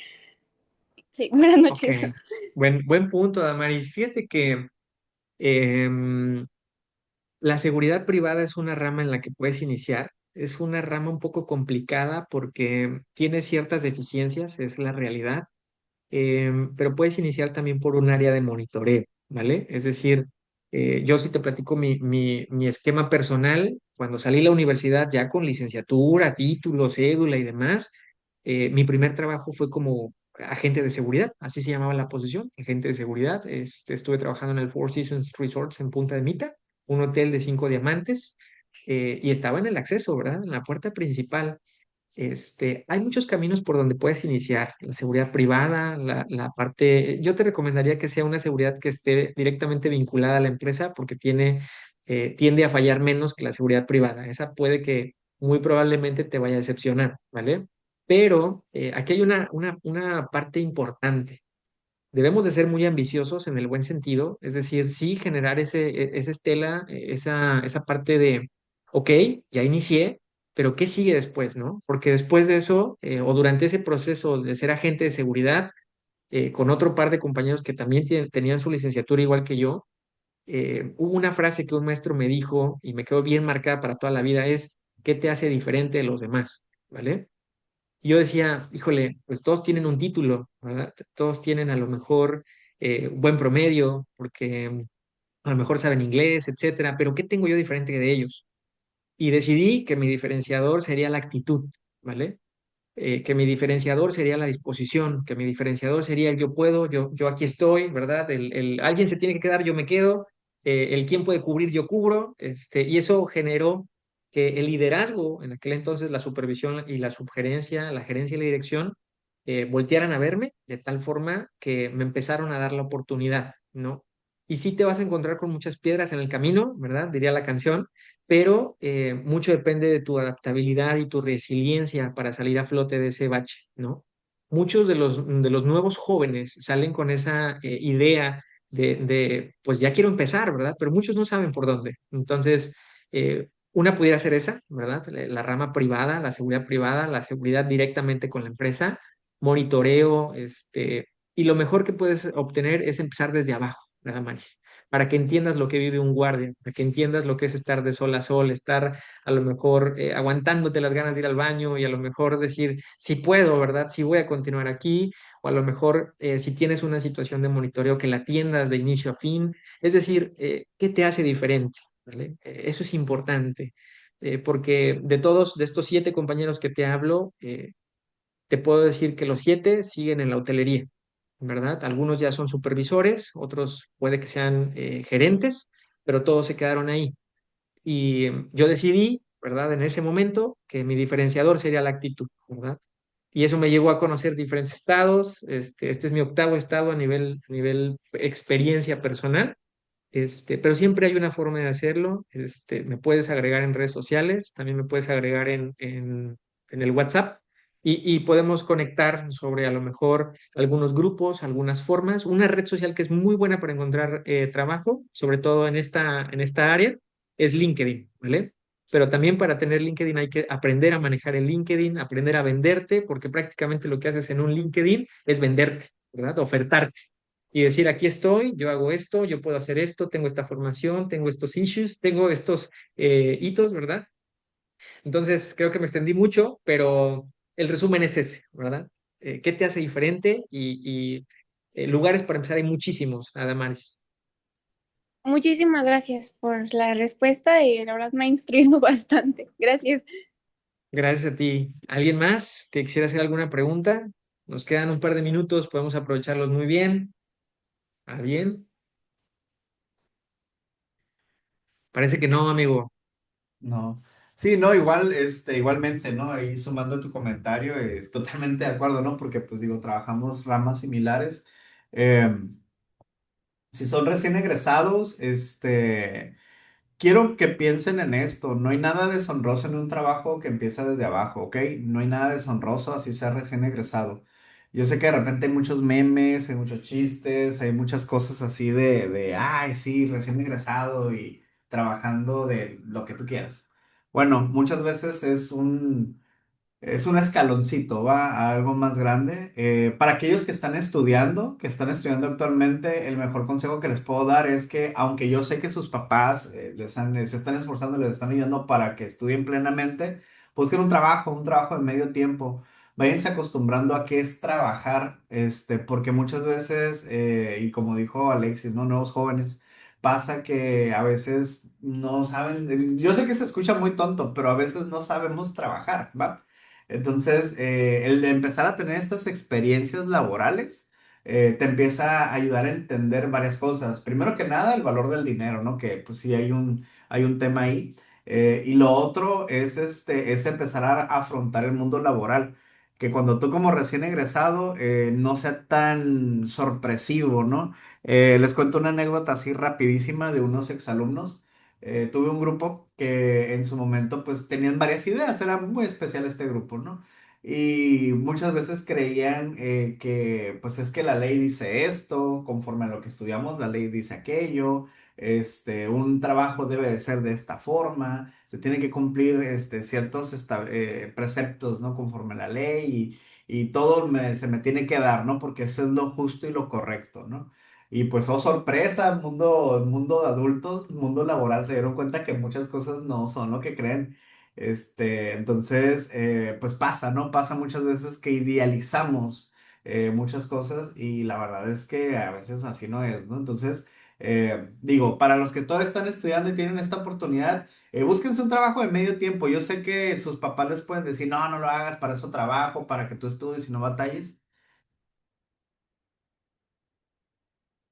Speaker 3: Sí, buenas
Speaker 2: ok.
Speaker 3: noches.
Speaker 2: Buen punto, Damaris. Fíjate que em, la seguridad privada es una rama en la que puedes iniciar. Es una rama un poco complicada porque tiene ciertas deficiencias, es la realidad. Pero puedes iniciar también por un área de monitoreo, ¿vale? Es decir, yo sí te platico mi esquema personal, cuando salí de la universidad ya con licenciatura, título, cédula y demás, mi primer trabajo fue como agente de seguridad, así se llamaba la posición, agente de seguridad. Estuve trabajando en el Four Seasons Resorts en Punta de Mita, un hotel de 5 diamantes, y estaba en el acceso, ¿verdad? En la puerta principal. Hay muchos caminos por donde puedes iniciar. La seguridad privada, la parte, yo te recomendaría que sea una seguridad que esté directamente vinculada a la empresa porque tiende a fallar menos que la seguridad privada. Esa puede que muy probablemente te vaya a decepcionar, ¿vale? Pero aquí hay una parte importante. Debemos de ser muy ambiciosos en el buen sentido, es decir, sí generar esa estela, esa parte de, ok, ya inicié, pero ¿qué sigue después, no? Porque después de eso, o durante ese proceso de ser agente de seguridad, con otro par de compañeros que también tenían su licenciatura igual que yo, hubo una frase que un maestro me dijo y me quedó bien marcada para toda la vida, es, ¿qué te hace diferente de los demás? ¿Vale? Y yo decía, híjole, pues todos tienen un título, ¿verdad? Todos tienen a lo mejor un buen promedio, porque a lo mejor saben inglés, etcétera, pero ¿qué tengo yo diferente de ellos? Y decidí que mi diferenciador sería la actitud, ¿vale? Que mi diferenciador sería la disposición, que mi diferenciador sería el yo puedo, yo aquí estoy, ¿verdad? Alguien se tiene que quedar, yo me quedo, el quién puede cubrir, yo cubro, y eso generó que el liderazgo, en aquel entonces la supervisión y la subgerencia, la gerencia y la dirección, voltearan a verme de tal forma que me empezaron a dar la oportunidad, ¿no? Y sí te vas a encontrar con muchas piedras en el camino, ¿verdad? Diría la canción, pero mucho depende de tu adaptabilidad y tu resiliencia para salir a flote de ese bache, ¿no? Muchos de los nuevos jóvenes salen con esa idea pues ya quiero empezar, ¿verdad? Pero muchos no saben por dónde. Entonces, una pudiera ser esa, ¿verdad? La rama privada, la seguridad privada, la seguridad directamente con la empresa, monitoreo, y lo mejor que puedes obtener es empezar desde abajo, nada más para que entiendas lo que vive un guardia, para que entiendas lo que es estar de sol a sol, estar a lo mejor aguantándote las ganas de ir al baño y a lo mejor decir, si puedo, ¿verdad? Si voy a continuar aquí, o a lo mejor si tienes una situación de monitoreo que la atiendas de inicio a fin, es decir, ¿qué te hace diferente? ¿Vale? Eso es importante. Porque de estos 7 compañeros que te hablo, te puedo decir que los 7 siguen en la hotelería, ¿verdad? Algunos ya son supervisores, otros puede que sean gerentes, pero todos se quedaron ahí. Y yo decidí, ¿verdad? En ese momento que mi diferenciador sería la actitud, ¿verdad? Y eso me llevó a conocer diferentes estados. Este es mi octavo estado a nivel experiencia personal. pero siempre hay una forma de hacerlo. Me puedes agregar en redes sociales, también me puedes agregar en el WhatsApp y podemos conectar sobre a lo mejor algunos grupos, algunas formas. Una red social que es muy buena para encontrar trabajo, sobre todo en esta área, es LinkedIn, ¿vale? Pero también para tener LinkedIn hay que aprender a manejar el LinkedIn, aprender a venderte, porque prácticamente lo que haces en un LinkedIn es venderte, ¿verdad? Ofertarte y decir, aquí estoy, yo hago esto, yo puedo hacer esto, tengo esta formación, tengo estos issues, tengo estos hitos, ¿verdad? Entonces, creo que me extendí mucho, pero el resumen es ese, ¿verdad? ¿Qué te hace diferente? Lugares para empezar hay muchísimos, además.
Speaker 3: Muchísimas gracias por la respuesta y la verdad me ha instruido bastante. Gracias.
Speaker 2: Gracias a ti. ¿Alguien más que quisiera hacer alguna pregunta? Nos quedan un par de minutos, podemos aprovecharlos muy bien. ¿Alguien? Parece que no, amigo.
Speaker 1: No. Sí, no, igual, igualmente, ¿no? Ahí sumando tu comentario, es totalmente de acuerdo, ¿no? Porque, pues digo, trabajamos ramas similares. Em, si son recién egresados, quiero que piensen en esto. No hay nada deshonroso en un trabajo que empieza desde abajo, ¿ok? No hay nada deshonroso así sea recién egresado. Yo sé que de repente hay muchos memes, hay muchos chistes, hay muchas cosas así ay, sí, recién egresado y trabajando de lo que tú quieras. Bueno, muchas veces es un escaloncito, va a algo más grande. Para aquellos que están estudiando actualmente, el mejor consejo que les puedo dar es que, aunque yo sé que sus papás se están esforzando, les están ayudando para que estudien plenamente, busquen un trabajo de medio tiempo. Váyanse acostumbrando a qué es trabajar, porque muchas veces, y como dijo Alexis, ¿no? Nuevos jóvenes. Pasa que a veces no saben, yo sé que se escucha muy tonto, pero a veces no sabemos trabajar, ¿va? Entonces, el de empezar a tener estas experiencias laborales te empieza a ayudar a entender varias cosas. Primero que nada, el valor del dinero, ¿no? Que pues sí hay un tema ahí. Y lo otro es empezar a afrontar el mundo laboral. Que cuando tú como recién egresado no sea tan sorpresivo, ¿no? Les cuento una anécdota así rapidísima de unos exalumnos. Tuve un grupo que en su momento pues tenían varias ideas, era muy especial este grupo, ¿no? Y muchas veces creían que pues es que la ley dice esto, conforme a lo que estudiamos, la ley dice aquello, un trabajo debe de ser de esta forma, se tiene que cumplir ciertos preceptos, ¿no? Conforme a la ley y todo se me tiene que dar, ¿no? Porque eso es lo justo y lo correcto, ¿no? Y pues, oh sorpresa, mundo de adultos, mundo laboral, se dieron cuenta que muchas cosas no son lo que creen. Entonces, pues pasa, ¿no? Pasa muchas veces que idealizamos muchas cosas y la verdad es que a veces así no es, ¿no? Entonces, digo, para los que todavía están estudiando y tienen esta oportunidad, búsquense un trabajo de medio tiempo. Yo sé que sus papás les pueden decir, no, no lo hagas para eso trabajo, para que tú estudies y no batalles.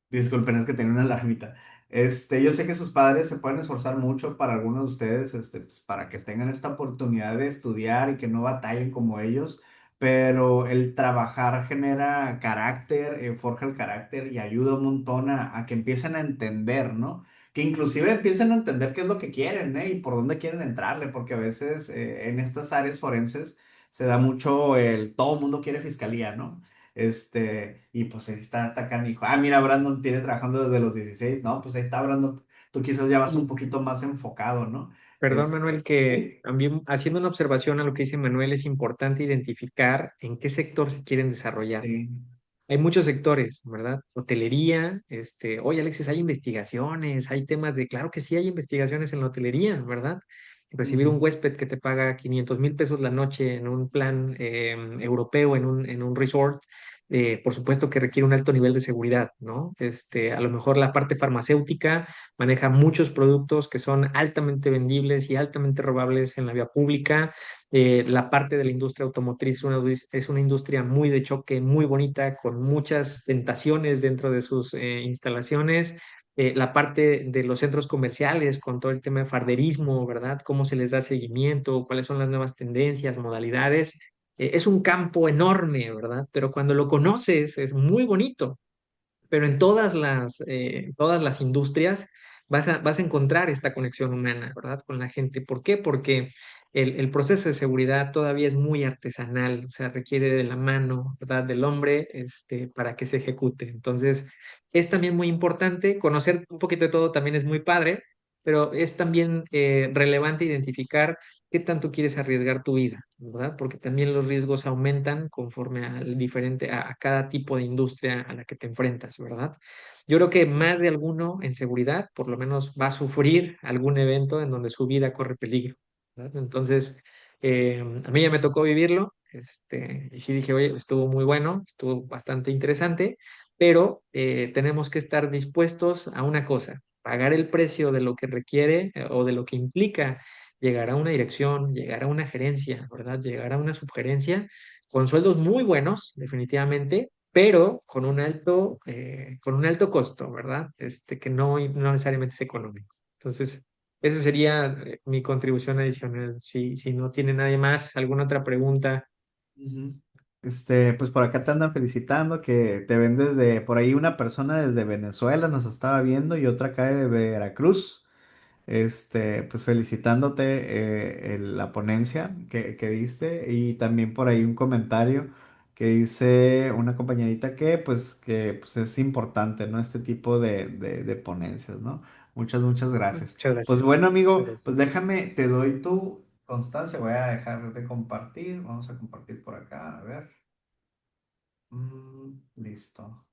Speaker 1: Disculpen, es que tenía una alarmita. Yo sé que sus padres se pueden esforzar mucho para algunos de ustedes, pues, para que tengan esta oportunidad de estudiar y que no batallen como ellos, pero el trabajar genera carácter, forja el carácter y ayuda un montón a que empiecen a entender, ¿no? Que inclusive empiecen a entender qué es lo que quieren, ¿eh? Y por dónde quieren entrarle, porque a veces en estas áreas forenses se da mucho todo mundo quiere fiscalía, ¿no? Y pues ahí está canijo. Ah, mira, Brandon tiene trabajando desde los 16. No, pues ahí está Brandon. Tú quizás ya vas un poquito más enfocado, ¿no?
Speaker 2: Perdón, Manuel, que
Speaker 1: Sí,
Speaker 2: también haciendo una observación a lo que dice Manuel, es importante identificar en qué sector se quieren desarrollar.
Speaker 1: sí.
Speaker 2: Hay muchos sectores, ¿verdad? Hotelería, oye, Alexis, hay investigaciones, hay temas de, claro que sí hay investigaciones en la hotelería, ¿verdad? Recibir un
Speaker 1: Ujú.
Speaker 2: huésped que te paga 500,000 pesos la noche en un plan europeo, en un resort, por supuesto que requiere un alto nivel de seguridad, ¿no? A lo mejor la parte farmacéutica maneja muchos productos que son altamente vendibles y altamente robables en la vía pública. La parte de la industria automotriz es una industria muy de choque, muy bonita, con muchas tentaciones dentro de sus instalaciones. La parte de los centros comerciales, con todo el tema de farderismo, ¿verdad? Cómo se les da seguimiento, cuáles son las nuevas tendencias, modalidades. Es un campo enorme, ¿verdad? Pero cuando lo conoces es muy bonito. pero en todas las industrias vas a encontrar esta conexión humana, ¿verdad? Con la gente. ¿Por qué? Porque el proceso de seguridad todavía es muy artesanal, o sea, requiere de la mano, ¿verdad? Del hombre, para que se ejecute. Entonces, es también muy importante conocer un poquito de todo, también es muy padre, pero es también relevante identificar qué tanto quieres arriesgar tu vida, ¿verdad? Porque también los riesgos aumentan conforme a cada tipo de industria a la que te enfrentas, ¿verdad? Yo creo que más de alguno en seguridad, por lo menos va a sufrir algún evento en donde su vida corre peligro, ¿verdad? Entonces, a mí ya me tocó vivirlo, y sí dije, oye, estuvo muy bueno, estuvo bastante interesante, pero tenemos que estar dispuestos a una cosa, pagar el precio de lo que requiere o de lo que implica llegar a una dirección, llegar a una gerencia, ¿verdad? Llegar a una subgerencia con sueldos muy buenos, definitivamente, pero con un alto costo, ¿verdad? Que no necesariamente es económico. Entonces, esa sería mi contribución adicional. Si no tiene nadie más, ¿alguna otra pregunta?
Speaker 1: Ujú. Pues por acá te andan felicitando que te ven desde, por ahí una persona desde Venezuela nos estaba viendo y otra acá de Veracruz. Pues felicitándote la ponencia que diste y también por ahí un comentario que dice una compañerita que pues es importante, ¿no? Este tipo de ponencias, ¿no? Muchas gracias.
Speaker 2: Muchas
Speaker 1: Pues
Speaker 2: gracias.
Speaker 1: bueno,
Speaker 2: Muchas
Speaker 1: amigo, pues
Speaker 2: gracias.
Speaker 1: déjame, te doy tu constancia, voy a dejar de compartir, vamos a compartir por acá, a ver. Listo.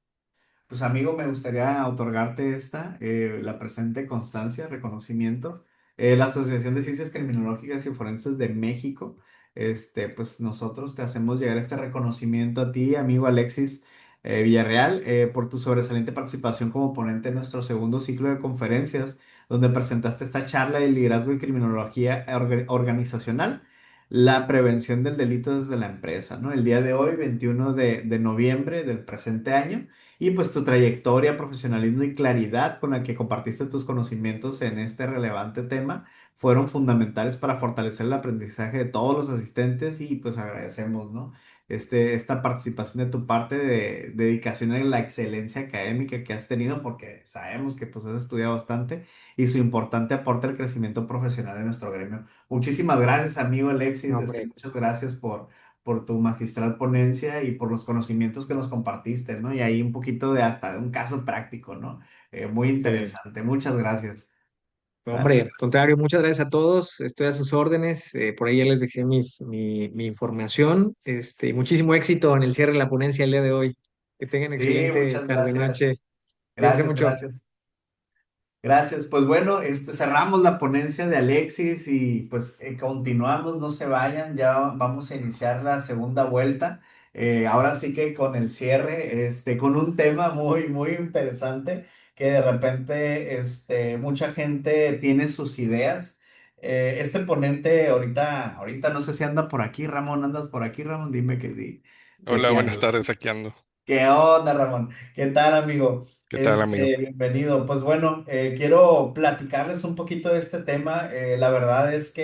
Speaker 1: Pues amigo, me gustaría otorgarte la presente constancia, reconocimiento. La Asociación de Ciencias Criminológicas y Forenses de México, pues nosotros te hacemos llegar este reconocimiento a ti, amigo Alexis Villarreal, por tu sobresaliente participación como ponente en nuestro segundo ciclo de conferencias, donde presentaste esta charla de liderazgo y criminología organizacional, la prevención del delito desde la empresa, ¿no? El día de hoy, 21 de noviembre del presente año. Y pues tu trayectoria, profesionalismo y claridad con la que compartiste tus conocimientos en este relevante tema fueron fundamentales para fortalecer el aprendizaje de todos los asistentes y pues agradecemos, ¿no? Esta participación de tu parte de dedicación a la excelencia académica que has tenido porque sabemos que pues has estudiado bastante y su importante aporte al crecimiento profesional de nuestro gremio. Muchísimas gracias, amigo Alexis.
Speaker 2: No, hombre,
Speaker 1: Muchas gracias por tu magistral ponencia y por los conocimientos que nos compartiste, ¿no? Y ahí un poquito de hasta un caso práctico, ¿no? Muy
Speaker 2: sí.
Speaker 1: interesante. Muchas gracias.
Speaker 2: No,
Speaker 1: Gracias.
Speaker 2: hombre, contrario, muchas gracias a todos. Estoy a sus órdenes. Por ahí ya les dejé mi información. Muchísimo éxito en el cierre de la ponencia el día de hoy. Que tengan
Speaker 1: Sí,
Speaker 2: excelente
Speaker 1: muchas gracias.
Speaker 2: tarde-noche. Cuídense
Speaker 1: Gracias,
Speaker 2: mucho.
Speaker 1: gracias. Gracias. Pues bueno, cerramos la ponencia de Alexis y pues continuamos, no se vayan, ya vamos a iniciar la segunda vuelta. Ahora sí que con el cierre, con un tema muy interesante que de repente, mucha gente tiene sus ideas. Este ponente ahorita no sé si anda por aquí, Ramón, ¿andas por aquí, Ramón? Dime que sí. De
Speaker 4: Hola,
Speaker 1: aquí
Speaker 4: buenas
Speaker 1: ando.
Speaker 4: tardes, aquí ando.
Speaker 1: ¿Qué onda, Ramón? ¿Qué tal, amigo?
Speaker 4: ¿Qué tal, amigo?
Speaker 1: Bienvenido. Pues bueno, quiero platicarles un poquito de este tema. La verdad es que